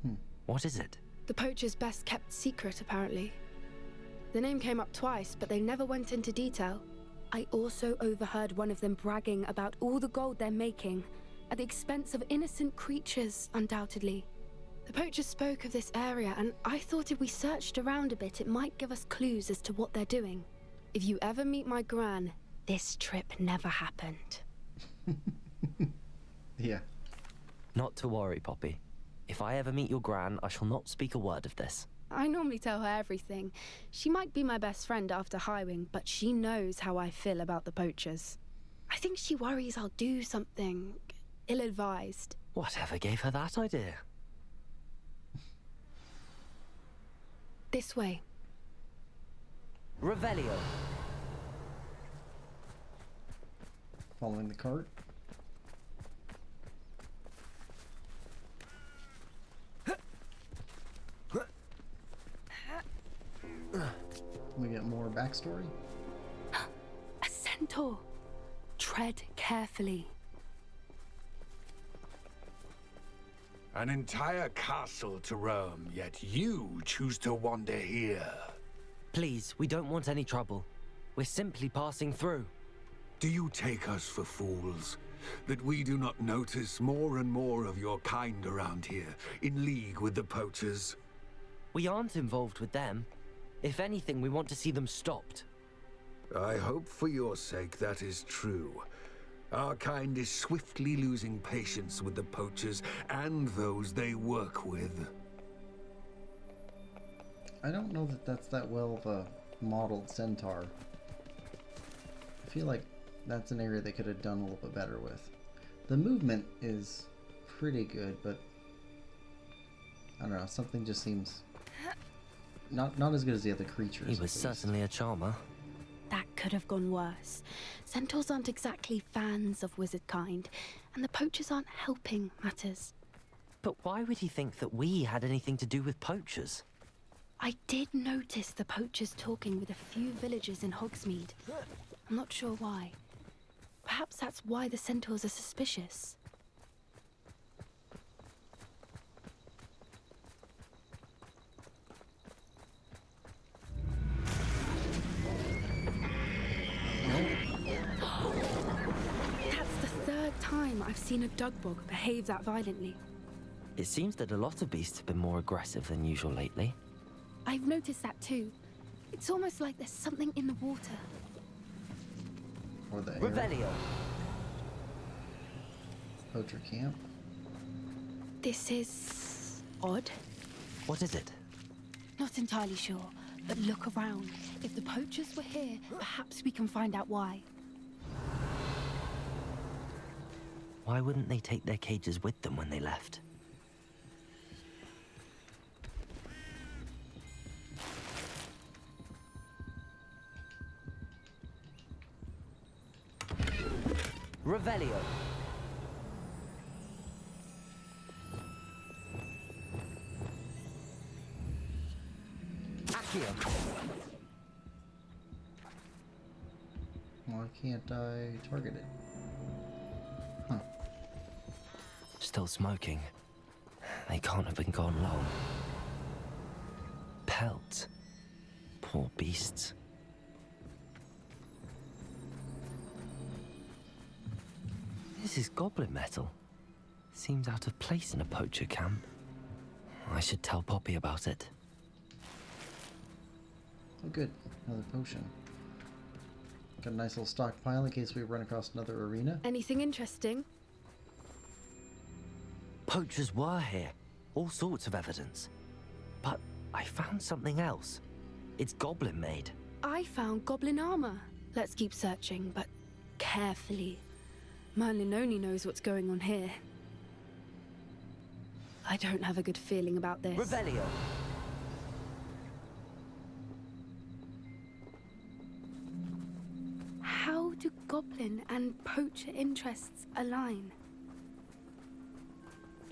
What is it? The poachers' best kept secret, apparently. The name came up twice, but they never went into detail. I also overheard one of them bragging about all the gold they're making, at the expense of innocent creatures, undoubtedly. The poachers spoke of this area, and I thought if we searched around a bit, it might give us clues as to what they're doing. If you ever meet my gran, this trip never happened. Yeah. Not to worry, Poppy. If I ever meet your gran, I shall not speak a word of this. I normally tell her everything. She might be my best friend after Highwing, but she knows how I feel about the poachers. I think she worries I'll do something ill-advised. Whatever gave her that idea? This way. Revelio. Following the cart. We get more backstory. A centaur. Tread carefully. An entire castle to roam, yet you choose to wander here. Please, we don't want any trouble. We're simply passing through. Do you take us for fools? That we do not notice more and more of your kind around here, in league with the poachers? We aren't involved with them. If anything, we want to see them stopped. I hope for your sake that is true. Our kind is swiftly losing patience with the poachers and those they work with. I don't know that that's that well of a modeled centaur. I feel like that's an area they could have done a little bit better with. The movement is pretty good, but I don't know, something just seems not as good as the other creatures. He was certainly a charmer. That could have gone worse. Centaurs aren't exactly fans of wizard kind, and the poachers aren't helping matters. But why would he think that we had anything to do with poachers? I did notice the poachers talking with a few villagers in Hogsmeade. I'm not sure why. Perhaps that's why the centaurs are suspicious. That's the third time I've seen a dugbog behave that violently. It seems that a lot of beasts have been more aggressive than usual lately. I've noticed that too. It's almost like there's something in the water. Or the air. Revelio. Poacher camp. This is odd. What is it? Not entirely sure, but look around. If the poachers were here, perhaps we can find out why. Why wouldn't they take their cages with them when they left? Revelio. Accio. Why can't I target it? Huh. Still smoking. They can't have been gone long. Pelt. Poor beasts. This is goblin metal. Seems out of place in a poacher camp. I should tell Poppy about it. Oh good, another potion. Got a nice little stockpile in case we run across another arena. Anything interesting? Poachers were here. All sorts of evidence. But I found something else. It's goblin made. I found goblin armor. Let's keep searching, but carefully. Merlin only knows what's going on here. I don't have a good feeling about this. Revelio. How do goblin and poacher interests align?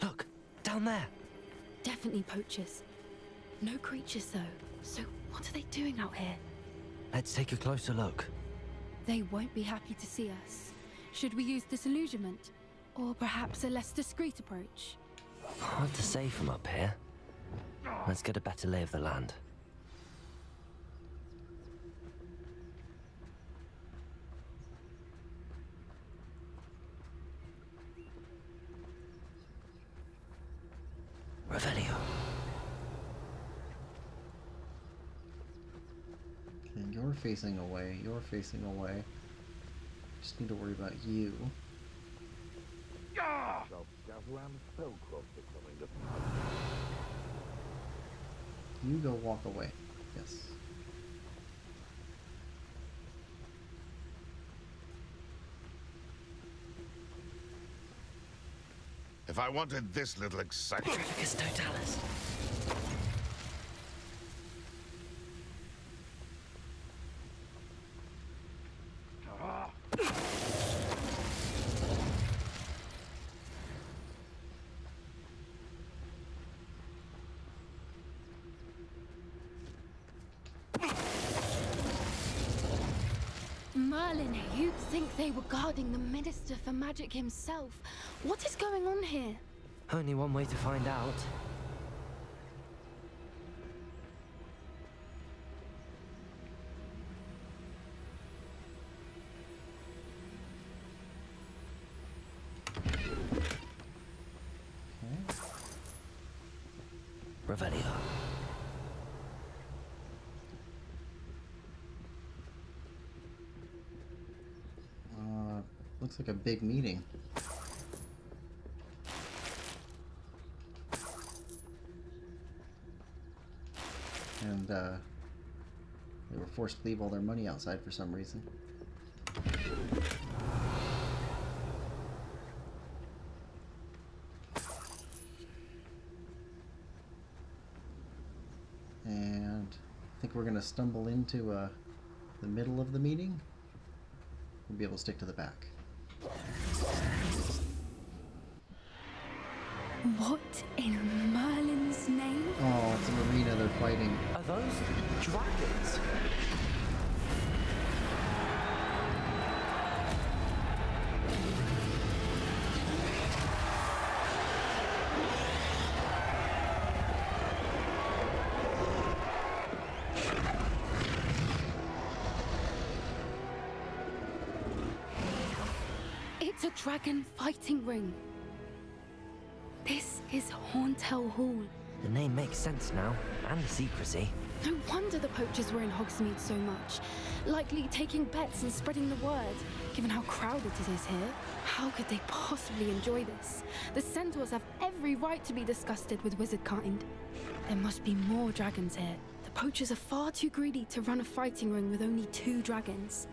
Look, down there. Definitely poachers. No creatures though. So what are they doing out here? Let's take a closer look. They won't be happy to see us. Should we use disillusionment? Or perhaps a less discreet approach? Hard to say from up here. Let's get a better lay of the land. Revelio. Okay, you're facing away. You're facing away. Just need to worry about you. You go walk away. Yes. If I wanted this little excitement... It's Totalis. Merlin, you'd think they were guarding the Minister for Magic himself. What is going on here? Only one way to find out. Revelio. Looks like a big meeting. And they were forced to leave all their money outside for some reason. And I think we're gonna stumble into the middle of the meeting. We'll be able to stick to the back. What in Merlin's name? Oh, it's an arena they're fighting. Are those dragons? It's a dragon fighting ring. This is Hauntel Hall. The name makes sense now, and the secrecy. No wonder the poachers were in Hogsmeade so much. Likely taking bets and spreading the word, given how crowded it is here. How could they possibly enjoy this? The centaurs have every right to be disgusted with wizard kind. There must be more dragons here. The poachers are far too greedy to run a fighting ring with only 2 dragons.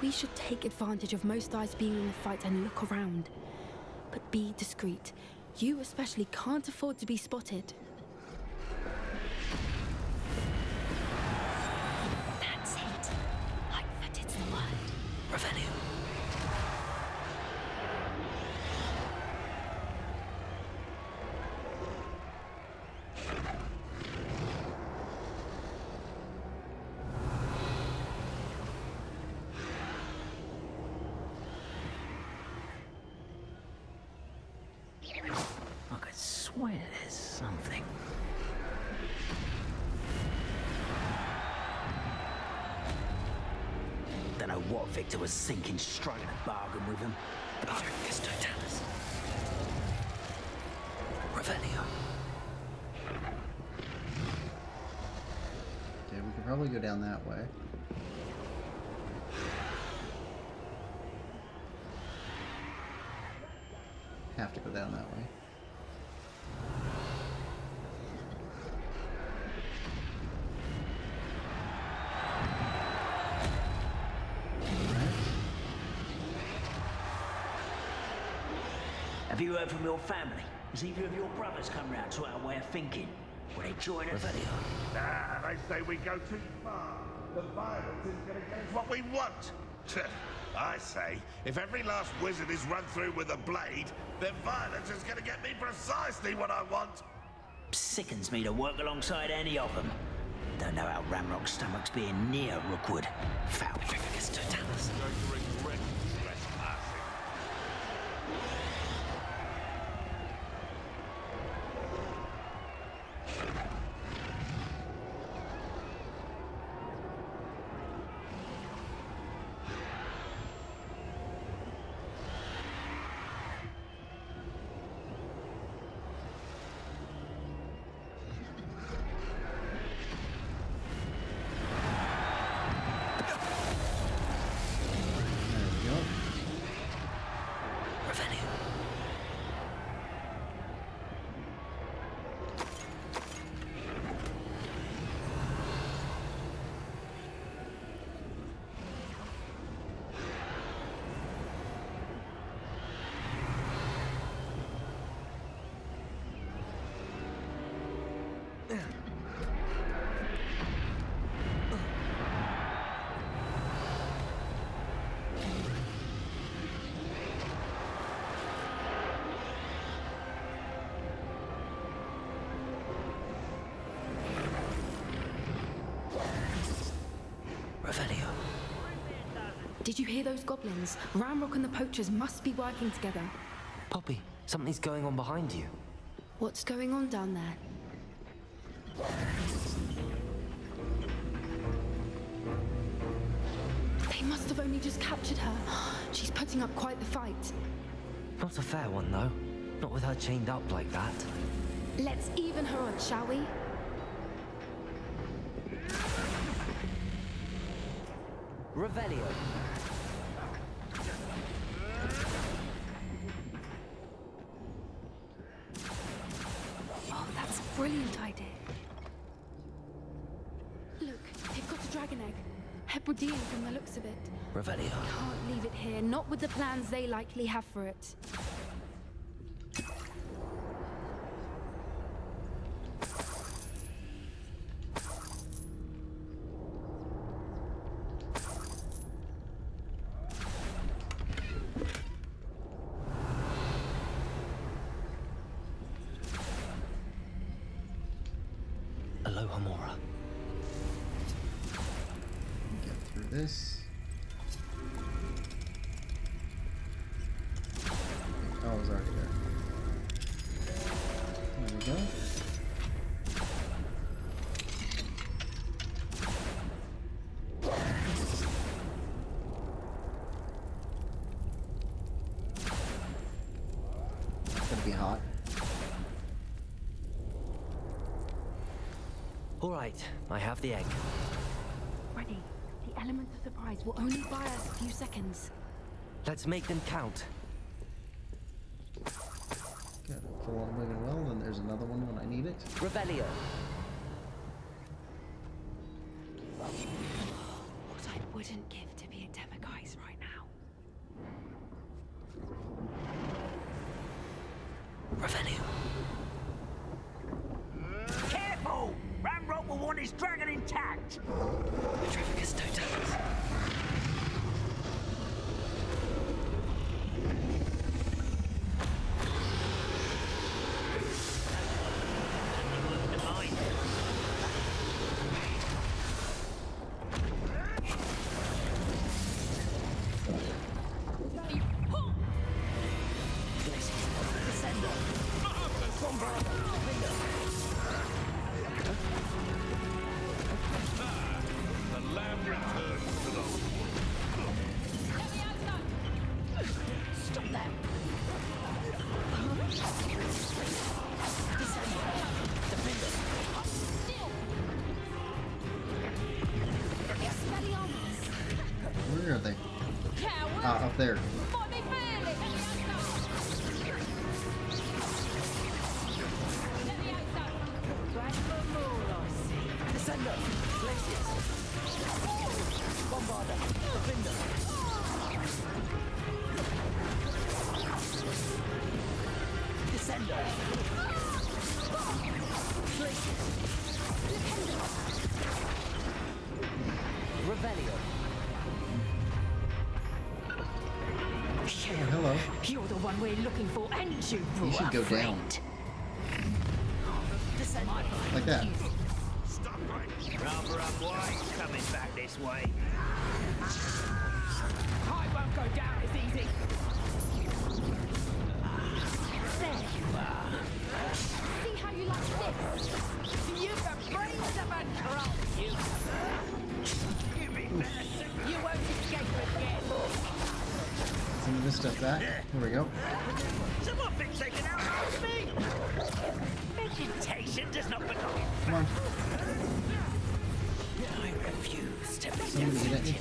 We should take advantage of most eyes being in the fight and look around. But be discreet. You especially can't afford to be spotted. That's it. Like that it's the word. Revelio. I could swear there's something. Don't know what Victor was thinking, striking a bargain with him. Arcus Totalis. Revelio. Okay, we could probably go down that way. Have to go down that way. Have you heard from your family? Has either of your brothers come round to our way of thinking? Will they join us? Nah, they say we go too far. The violence is going to get us what we want. I say, if every last wizard is run through with a blade, then violence is going to get me precisely what I want. Sickens me to work alongside any of them. Don't know how Ramrock's stomach's being near Rookwood. Foul. Arcus Totalis. Revelio. Did you hear those goblins? Ramrock and the poachers must be working together. Poppy, something's going on behind you. What's going on down there? They must have only just captured her. She's putting up quite the fight. Not a fair one, though. Not with her chained up like that. Let's even her odds, shall we? Revelio. Oh, that's a brilliant idea. Look, they've got a dragon egg. Hebridean from the looks of it. Revelio. Can't leave it here, not with the plans they likely have for it. Alohomora. Get through this. Oh, it was already there. There we go. It's gonna be hot. All right, I have the egg. Ready. The element of surprise will only buy us a few seconds. Let's make them count. Good. Full on moving well, then there's another one when I need it. Revelio. What I wouldn't give to be a Demiguise right now. Revelio. Careful! Ramrock will want his dragon intact! Petrificus totalis. Where are they? Up there. Descender. Glacius. Bombarder. Defender. Descender. Glacius. Revelio. Oh, hello. You're the one we're looking for, and you You should go down. Like that. Rather unwise coming back this way. I won't go down as easy. there you are. See how you like this? You've got brains of a troll, you. You won't escape again. Some of this stuff back. Here we go. Someone been taken out of me! Vegetation does not belong. Come on. I refuse to be Somebody get at me.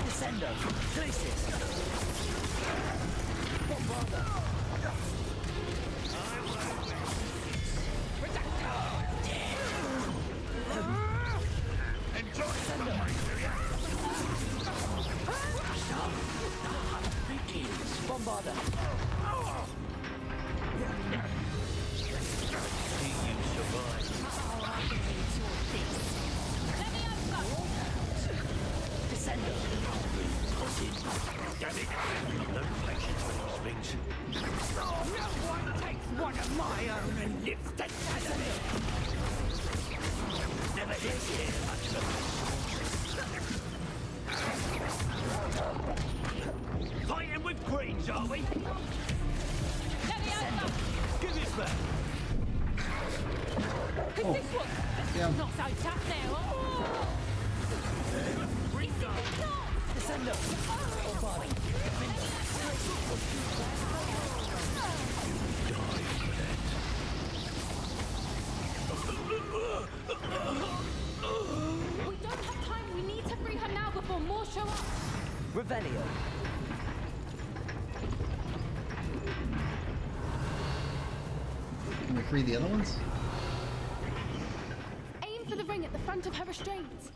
Descender. Glacius. Bombarder. Bombarder. Descender. No patience for these things. No one takes one of my own and lives to tell of it. Never did hear much of it. Fighting with greens, are we? Give it back. Oh. Yeah. Not so tough now. Oh. Descender. Bombarder. We don't have time. We need to free her now before more show up. Revelio. Can we free the other ones? Aim for the ring at the front of her restraints.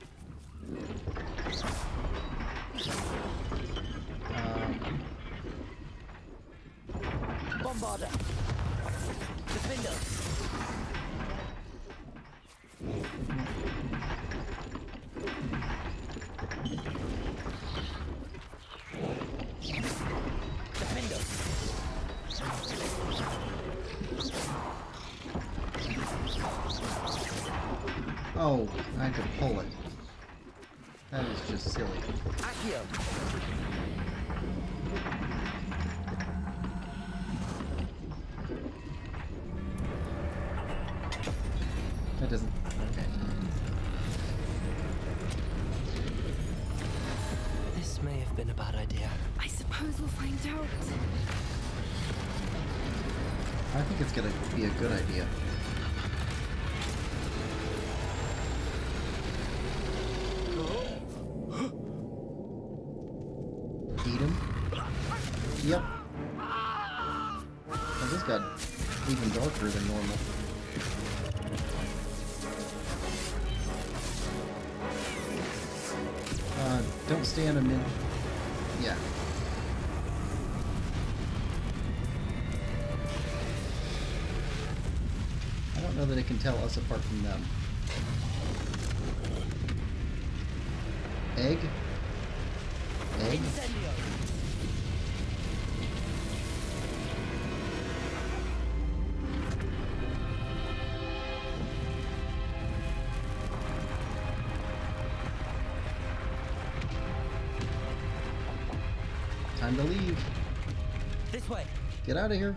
Bombarder. Defender. Defender. Oh, I had to pull it. That is just silly. Accio. That doesn't. Okay. This may have been a bad idea. I suppose we'll find out. I think it's gonna be a good idea. Eat him? Yep. Oh, this got even darker than normal. Don't stand amid... Yeah. I don't know that it can tell us apart from them. Egg? Egg? Time to leave. This way. Get out of here.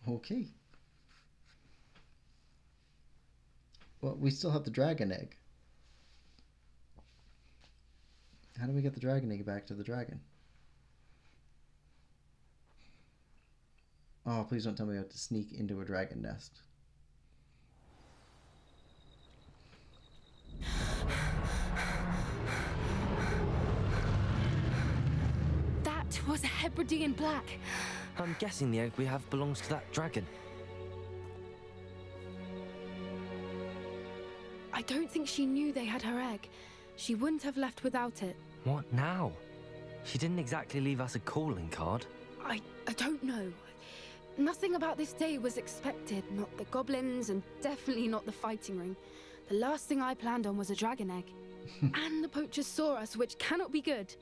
Okay. Well, we still have the dragon egg. How do we get the dragon egg back to the dragon? Oh, please don't tell me I have to sneak into a dragon nest. That was a Hebridean black. I'm guessing the egg we have belongs to that dragon. I don't think she knew they had her egg. She wouldn't have left without it. What now? She didn't exactly leave us a calling card. I don't know. Nothing about this day was expected. Not the goblins, and definitely not the fighting ring. The last thing I planned on was a dragon egg. And the poachers saw us, which cannot be good.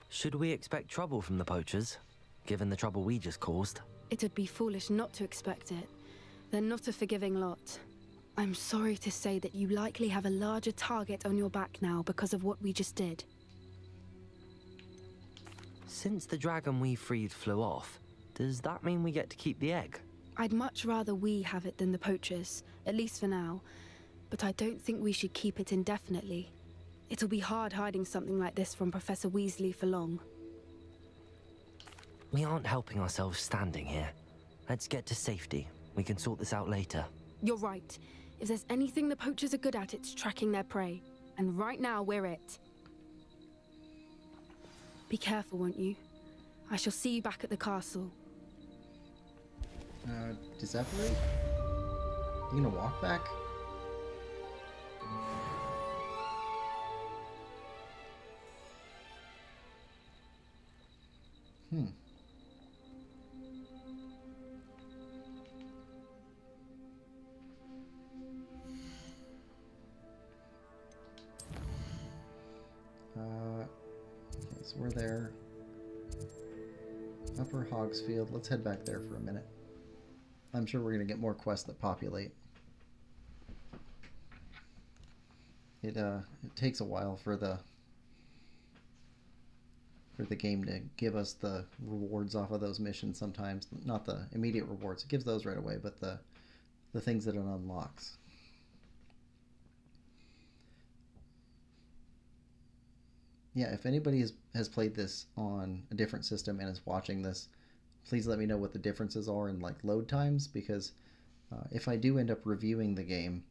Should we expect trouble from the poachers, given the trouble we just caused? It'd be foolish not to expect it. They're not a forgiving lot. I'm sorry to say that you likely have a larger target on your back now because of what we just did. Since the dragon we freed flew off, does that mean we get to keep the egg? I'd much rather we have it than the poachers, at least for now. But I don't think we should keep it indefinitely. It'll be hard hiding something like this from Professor Weasley for long. We aren't helping ourselves standing here. Let's get to safety. We can sort this out later. You're right. If there's anything the poachers are good at, it's tracking their prey. And right now, we're it. Be careful, won't you? I shall see you back at the castle. Separate? You gonna walk back? Okay, so we're there. Upper Hogsfield. Let's head back there for a minute. I'm sure we're going to get more quests that populate. It takes a while for the game to give us the rewards off of those missions sometimes. Not the immediate rewards. It gives those right away, but the things that it unlocks. Yeah, if anybody has played this on a different system and is watching this, please let me know what the differences are in like load times, because if I do end up reviewing the game,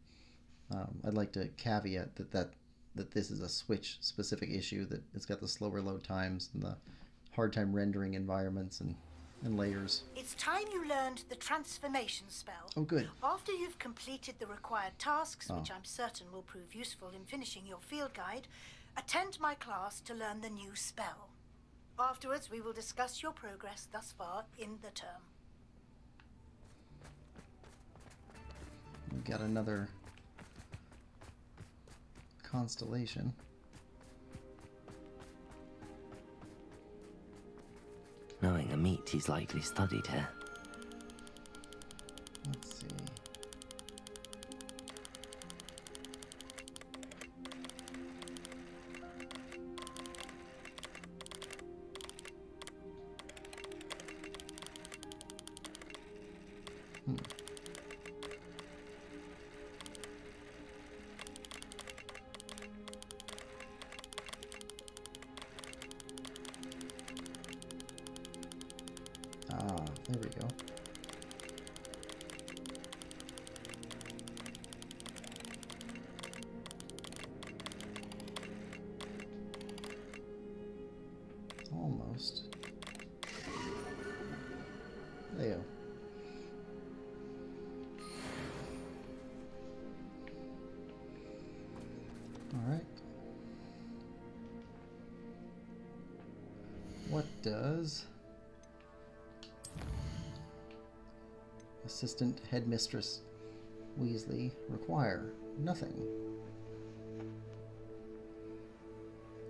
I'd like to caveat that this is a Switch specific issue, that it's got the slower load times and the hard time rendering environments and layers. It's time you learned the transformation spell. Oh, good. After you've completed the required tasks, which I'm certain will prove useful in finishing your field guide, attend my class to learn the new spell. Afterwards, we will discuss your progress thus far in the term. We got another constellation. Knowing Amit, he's likely studied here. Let's see. Ah, there we go. Almost. There. Alright. What does Assistant Headmistress Weasley require? Nothing.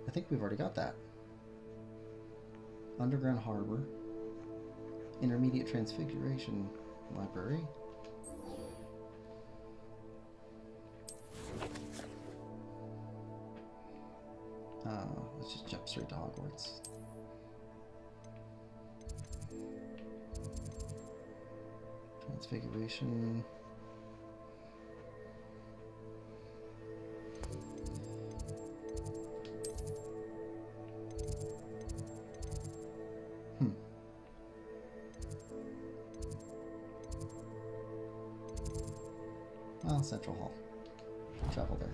I think we've already got that. Underground Harbor. Intermediate Transfiguration Library. Let's just jump straight to Hogwarts. Transfiguration. Well, Central Hall. Travel there.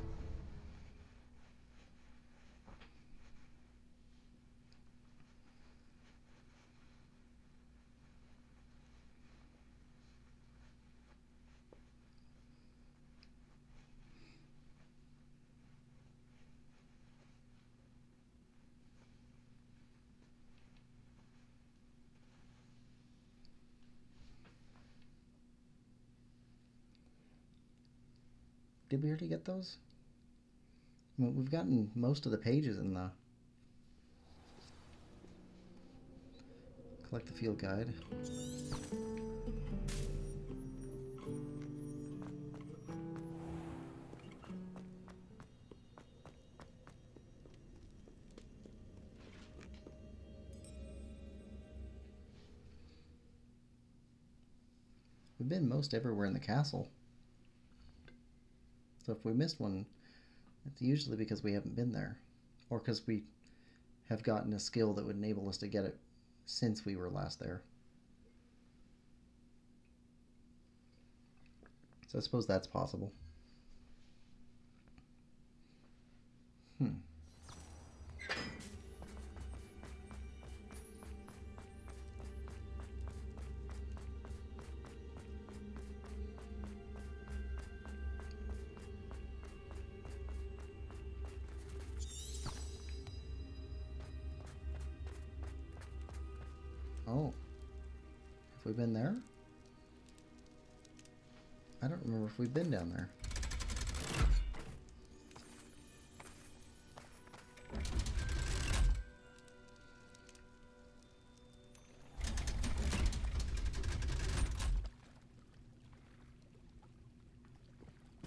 Did we already get those? I mean, we've gotten most of the pages in the... Collect the field guide. We've been most everywhere in the castle. So if we missed one, it's usually because we haven't been there. Or because we have gotten a skill that would enable us to get it since we were last there. So I suppose that's possible. Oh. Have we been there? I don't remember if we've been down there.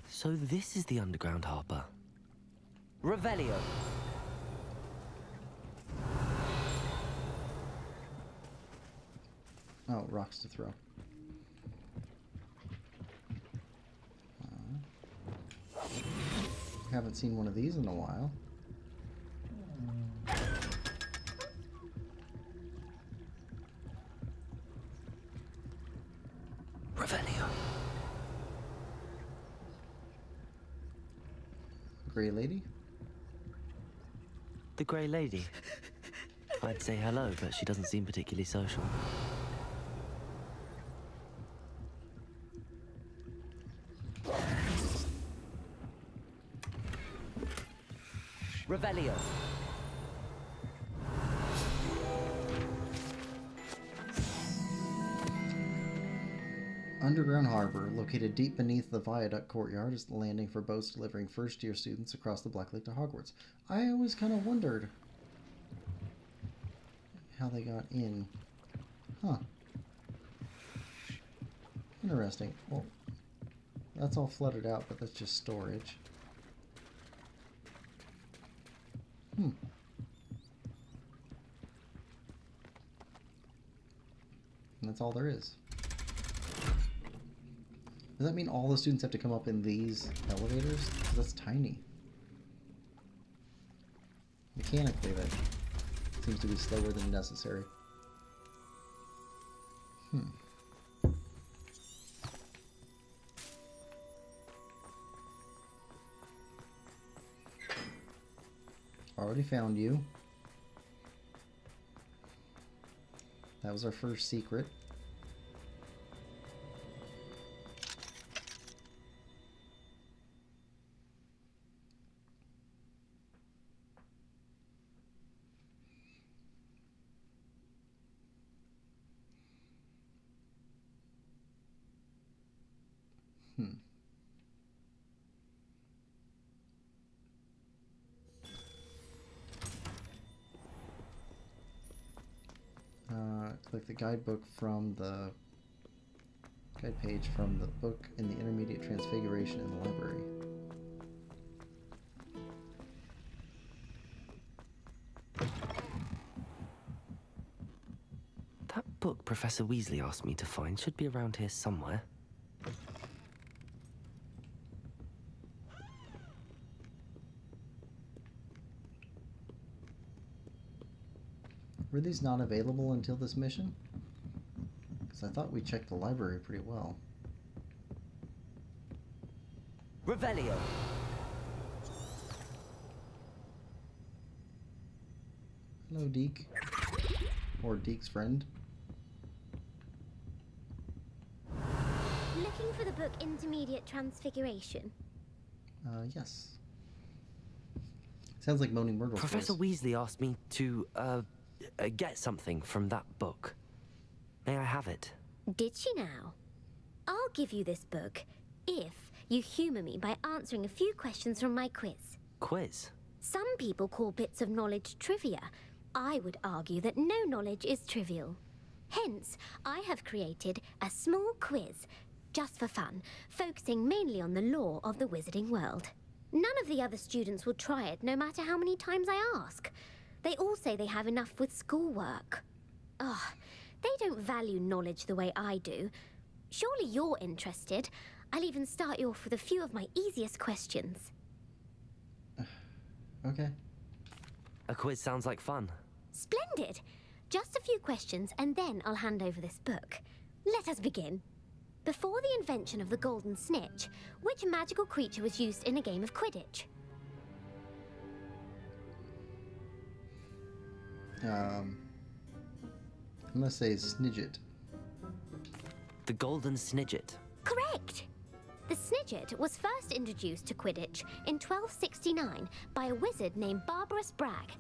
So this is the underground harbor. Revelio. Oh, rocks to throw. Haven't seen one of these in a while. Revelio. Grey Lady? The Grey Lady. I'd say hello, but she doesn't seem particularly social. Revelio. Underground Harbor, located deep beneath the viaduct courtyard, is the landing for boats delivering first-year students across the Black Lake to Hogwarts. I always kind of wondered how they got in. Huh. Interesting. Well, that's all flooded out, but that's just storage. And that's all there is. Does that mean all the students have to come up in these elevators? Because that's tiny. Mechanically, that seems to be slower than necessary. Already found you. That was our first secret. Click the guidebook from the guide page from the book in the intermediate transfiguration in the library. That book Professor Weasley asked me to find should be around here somewhere. Were these not available until this mission? Because I thought we checked the library pretty well. Revelio! Hello, Deke. Or Deke's friend. Looking for the book Intermediate Transfiguration? Yes. Sounds like Moaning Myrtle's Professor voice. Weasley asked me to, get something from that book. May I have it? Did she now? I'll give you this book if you humor me by answering a few questions from my quiz. Quiz? Some people call bits of knowledge trivia. I would argue that no knowledge is trivial. Hence, I have created a small quiz, just for fun, focusing mainly on the lore of the wizarding world. None of the other students will try it, no matter how many times I ask. They all say they have enough with schoolwork. Ugh, they don't value knowledge the way I do. Surely you're interested. I'll even start you off with a few of my easiest questions. Okay. A quiz sounds like fun. Splendid! Just a few questions and then I'll hand over this book. Let us begin. Before the invention of the golden snitch, which magical creature was used in a game of Quidditch? I'm gonna say Snidget. The golden snidget. Correct! The snidget was first introduced to Quidditch in 1269 by a wizard named Barbarous Bragg.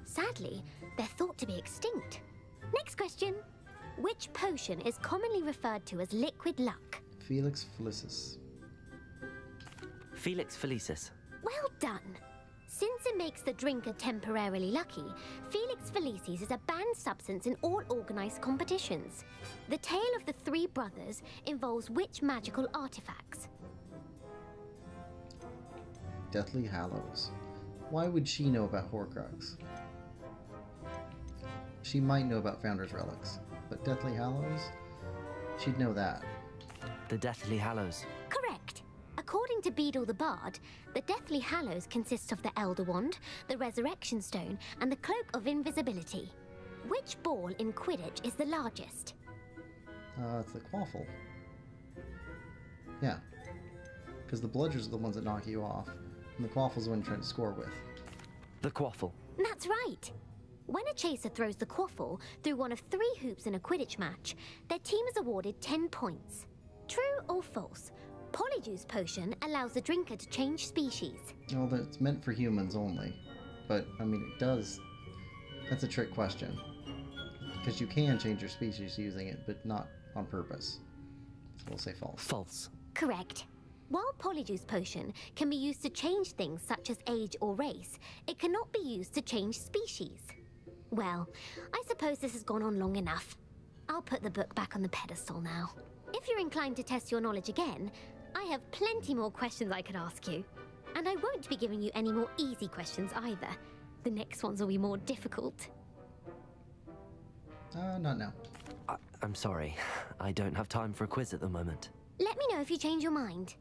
Sadly, they're thought to be extinct. Next question. Which potion is commonly referred to as liquid luck? Felix Felicis. Felix Felicis. Well done. Since it makes the drinker temporarily lucky, Felix Felicis is a banned substance in all organized competitions. The tale of the three brothers involves which magical artifacts? Deathly Hallows. Why would she know about Horcrux? She might know about Founder's Relics, but Deathly Hallows? She'd know that. The Deathly Hallows. Correct. According to Beedle the Bard, the Deathly Hallows consists of the Elder Wand, the Resurrection Stone, and the Cloak of Invisibility. Which ball in Quidditch is the largest? It's the Quaffle. Yeah. Because the bludgers are the ones that knock you off, and the Quaffle's the one you're trying to score with. The Quaffle. That's right. When a chaser throws the Quaffle through one of 3 hoops in a Quidditch match, their team is awarded 10 points. True or false? Polyjuice Potion allows the drinker to change species. Well, that's meant for humans only. But, I mean, it does... That's a trick question. Because you can change your species using it, but not on purpose. So we'll say false. False. Correct. While Polyjuice Potion can be used to change things such as age or race, it cannot be used to change species. Well, I suppose this has gone on long enough. I'll put the book back on the pedestal now. If you're inclined to test your knowledge again, I have plenty more questions I could ask you. And I won't be giving you any more easy questions either. The next ones will be more difficult. Not now. I'm sorry. I don't have time for a quiz at the moment. Let me know if you change your mind.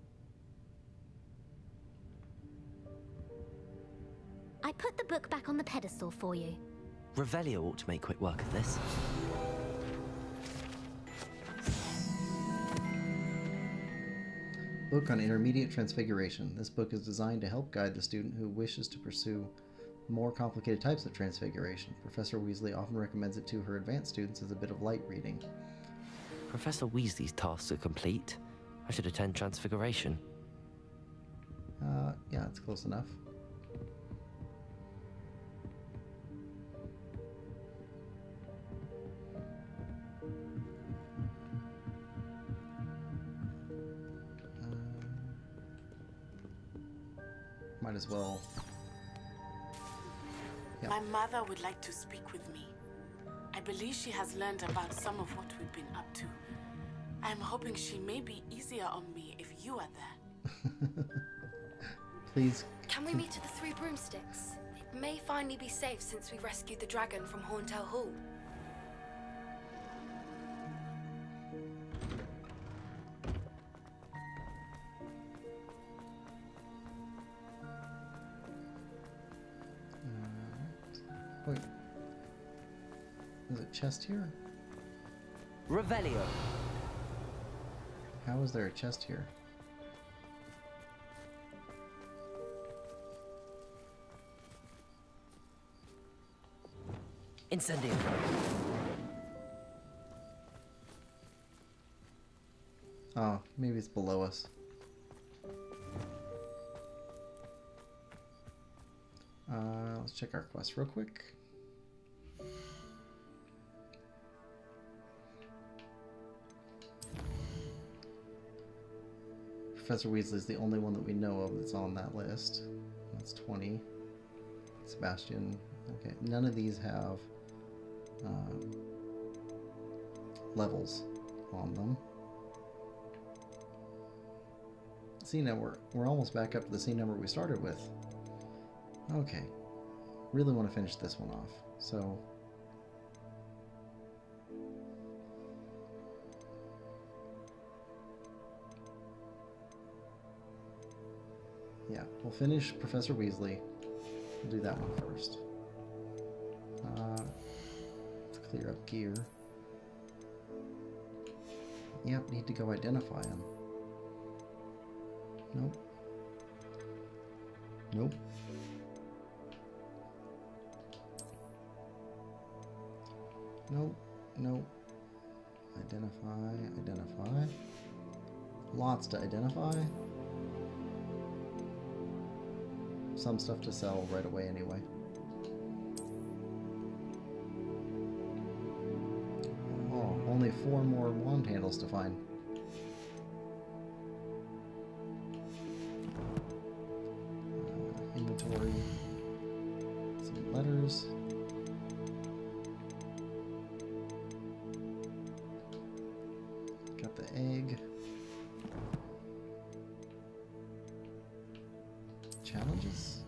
I put the book back on the pedestal for you. Revelio ought to make quick work of this. Book on Intermediate Transfiguration. This book is designed to help guide the student who wishes to pursue more complicated types of transfiguration. Professor Weasley often recommends it to her advanced students as a bit of light reading. Professor Weasley's tasks are complete. I should attend Transfiguration. Yeah, it's close enough. Might as well. Yeah. My mother would like to speak with me. I believe she has learned about some of what we've been up to. I'm hoping she may be easier on me if you are there. Please. Can we meet at the Three Broomsticks? It may finally be safe since we rescued the dragon from Horntail Hall. Wait. Is it chest here? Revelio. How is there a chest here? Incendio. Oh, maybe it's below us. Let's check our quest real quick. Professor Weasley is the only one that we know of that's on that list. That's 20. Sebastian. Okay, none of these have levels on them. See, now we're almost back up to the same number we started with. Okay, really want to finish this one off. So yeah, we'll finish Professor Weasley. We'll do that one first. Let's clear up gear. Yep, need to go identify him. Nope. Nope. Nope. Nope. Identify. Lots to identify. Some stuff to sell right away anyway. Oh, only 4 more wand handles to find. Inventory. Some letters. Got the egg. Challenges.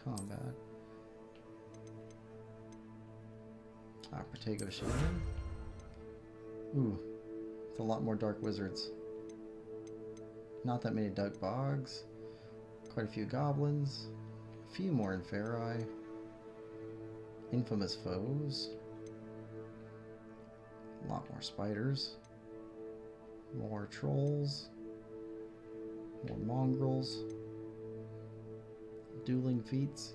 Combat. Protego Shaman. Ooh, it's a lot more Dark Wizards. Not that many Dark Bogs. Quite a few Goblins. A few more Inferi. Infamous Foes. A lot more Spiders. More Trolls. More Mongrels. Dueling Feats.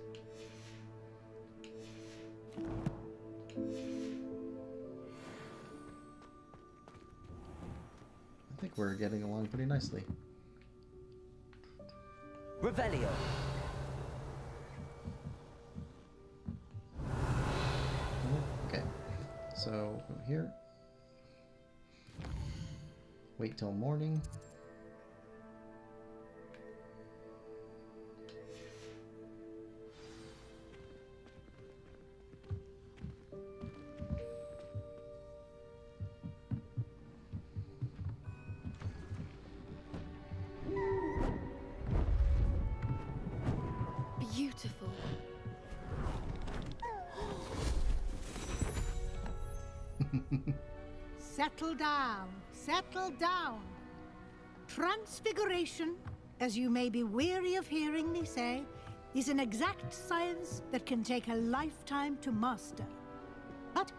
I think we're getting along pretty nicely. Revelio. Okay, so from here, wait till morning. Beautiful. Settle down, settle down. Transfiguration, as you may be weary of hearing me say, is an exact science that can take a lifetime to master. But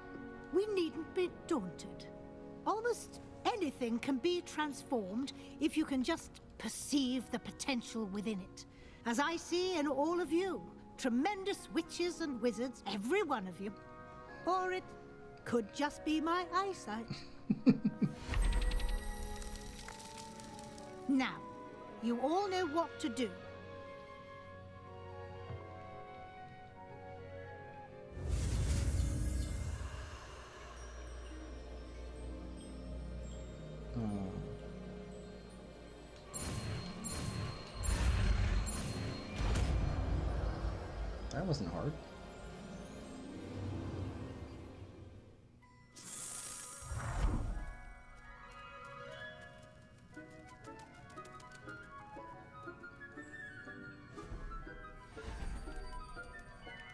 we needn't be daunted. Almost anything can be transformed if you can just perceive the potential within it. As I see in all of you, tremendous witches and wizards, every one of you. Or it could just be my eyesight. Now, you all know what to do. That wasn't hard.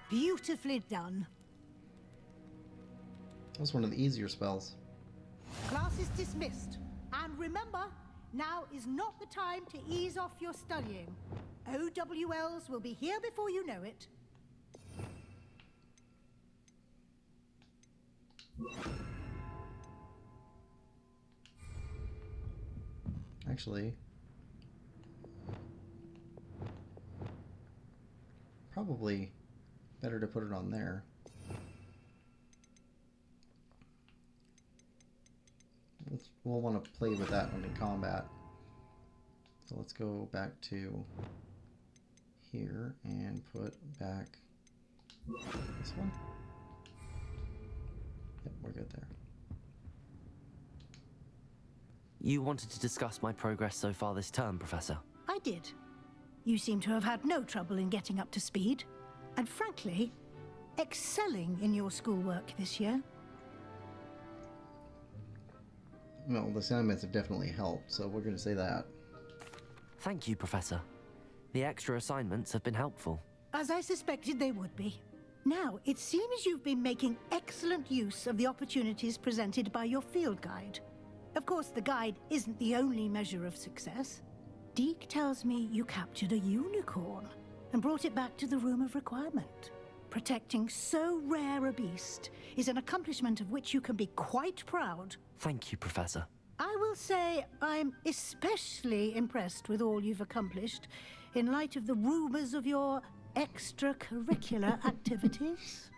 Beautifully done. That was one of the easier spells. Class is dismissed. And remember, now is not the time to ease off your studying. OWLs will be here before you know it. Actually, probably better to put it on there. We'll want to play with that one in combat. So let's go back to here and put back this one. Yep, we're good there. You wanted to discuss my progress so far this term, Professor? I did. You seem to have had no trouble in getting up to speed. And frankly, excelling in your schoolwork this year. Well, the assignments have definitely helped, so we're going to say that. Thank you, Professor. The extra assignments have been helpful. As I suspected they would be. Now, it seems you've been making excellent use of the opportunities presented by your field guide. Of course, the guide isn't the only measure of success. Deke tells me you captured a unicorn and brought it back to the Room of Requirement. Protecting so rare a beast is an accomplishment of which you can be quite proud. Thank you, Professor. I will say I'm especially impressed with all you've accomplished in light of the rumors of your extracurricular activities.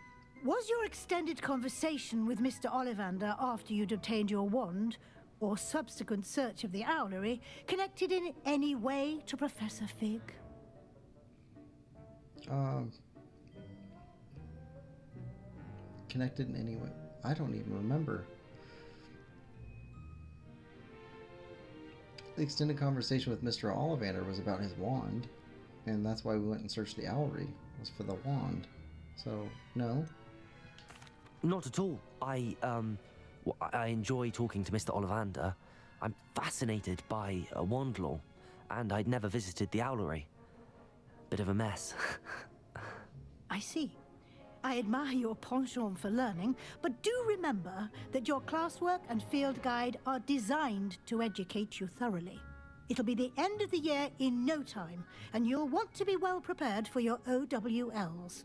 Was your extended conversation with Mr. Ollivander after you'd obtained your wand, or subsequent search of the owlery, connected in any way to Professor Fig? Connected in any way? I don't even remember. The extended conversation with Mr. Ollivander was about his wand, and that's why we went and searched the owlery, was for the wand. So, no? Not at all. I enjoy talking to Mr. Ollivander. I'm fascinated by wand lore, and I'd never visited the owlery. Bit of a mess. I see. I admire your penchant for learning, but do remember that your classwork and field guide are designed to educate you thoroughly. It'll be the end of the year in no time, and you'll want to be well prepared for your OWLs.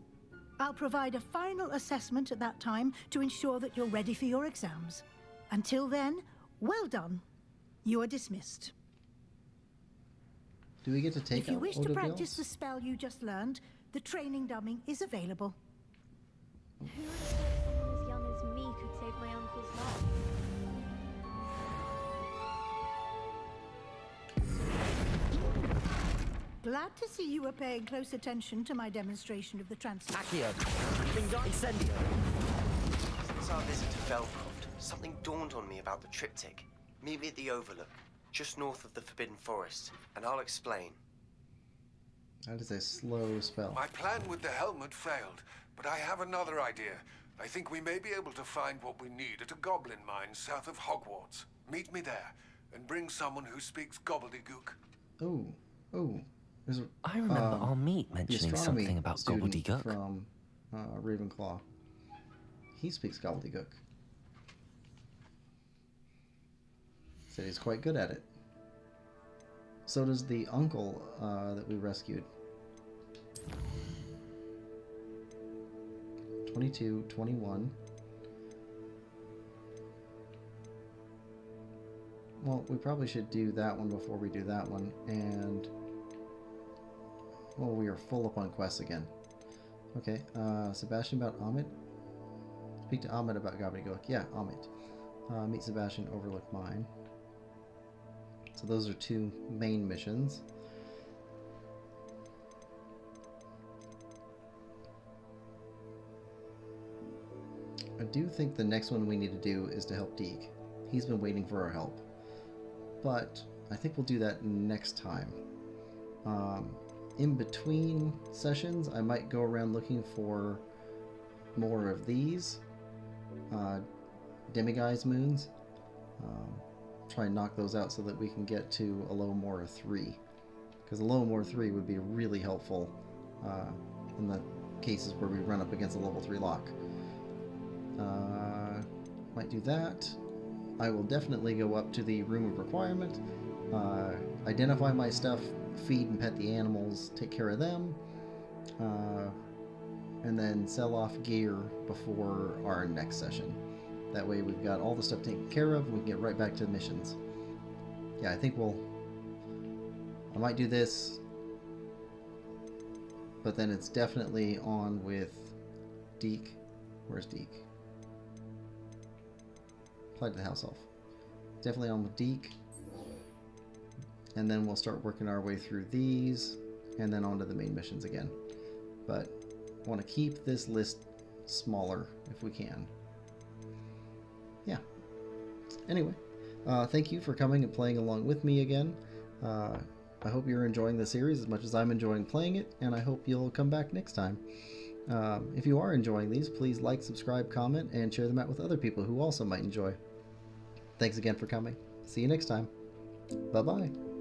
I'll provide a final assessment at that time to ensure that you're ready for your exams. Until then, well done. You are dismissed. Do we get to take If you wish to OWLs? practice the spell you just learned, the training dummy is available. Who would have thought someone as young as me could save my uncle's life? Glad to see you were paying close attention to my demonstration of the transfer. Accio! Incendio! Since our visit to Velcroft, something dawned on me about the triptych. Meet me at the Overlook, just north of the Forbidden Forest, and I'll explain. That is a slow spell. My plan with the helmet failed, but I have another idea. I think we may be able to find what we need at a goblin mine south of Hogwarts. Meet me there, and bring someone who speaks gobbledygook. Oh, oh. There's a, I remember our meet the mentioning astronomy something about student gobbledygook. from Ravenclaw. He speaks gobbledygook. Said he's quite good at it. So does the uncle that we rescued. 22, 21. well, we probably should do that one before we do that one, and... well, we are full up on quests again. Okay, Sebastian about Amit? Speak to Amit about Gobbledygook. Yeah, Amit. Meet Sebastian, overlook mine. So those are 2 main missions. I do think the next one we need to do is to help Deke. He's been waiting for our help. But I think we'll do that next time. In between sessions, I might go around looking for more of these Demiguise moons. Try and knock those out so that we can get to a Loamora 3. Because a Loamora 3 would be really helpful in the cases where we run up against a level 3 lock. Might do that. I will definitely go up to the Room of Requirement, identify my stuff, feed and pet the animals, take care of them, and then sell off gear before our next session. That way we've got all the stuff taken care of and we can get right back to the missions. Yeah, I think I might do this, but then it's definitely on with Deke. Where's Deke? Applied to the house elf. Definitely on with Deke. And then we'll start working our way through these, and then onto the main missions again. But I want to keep this list smaller if we can. Yeah. Anyway, thank you for coming and playing along with me again. I hope you're enjoying the series as much as I'm enjoying playing it, and I hope you'll come back next time. If you are enjoying these, please like, subscribe, comment, and share them out with other people who also might enjoy. Thanks again for coming. See you next time. Bye-bye.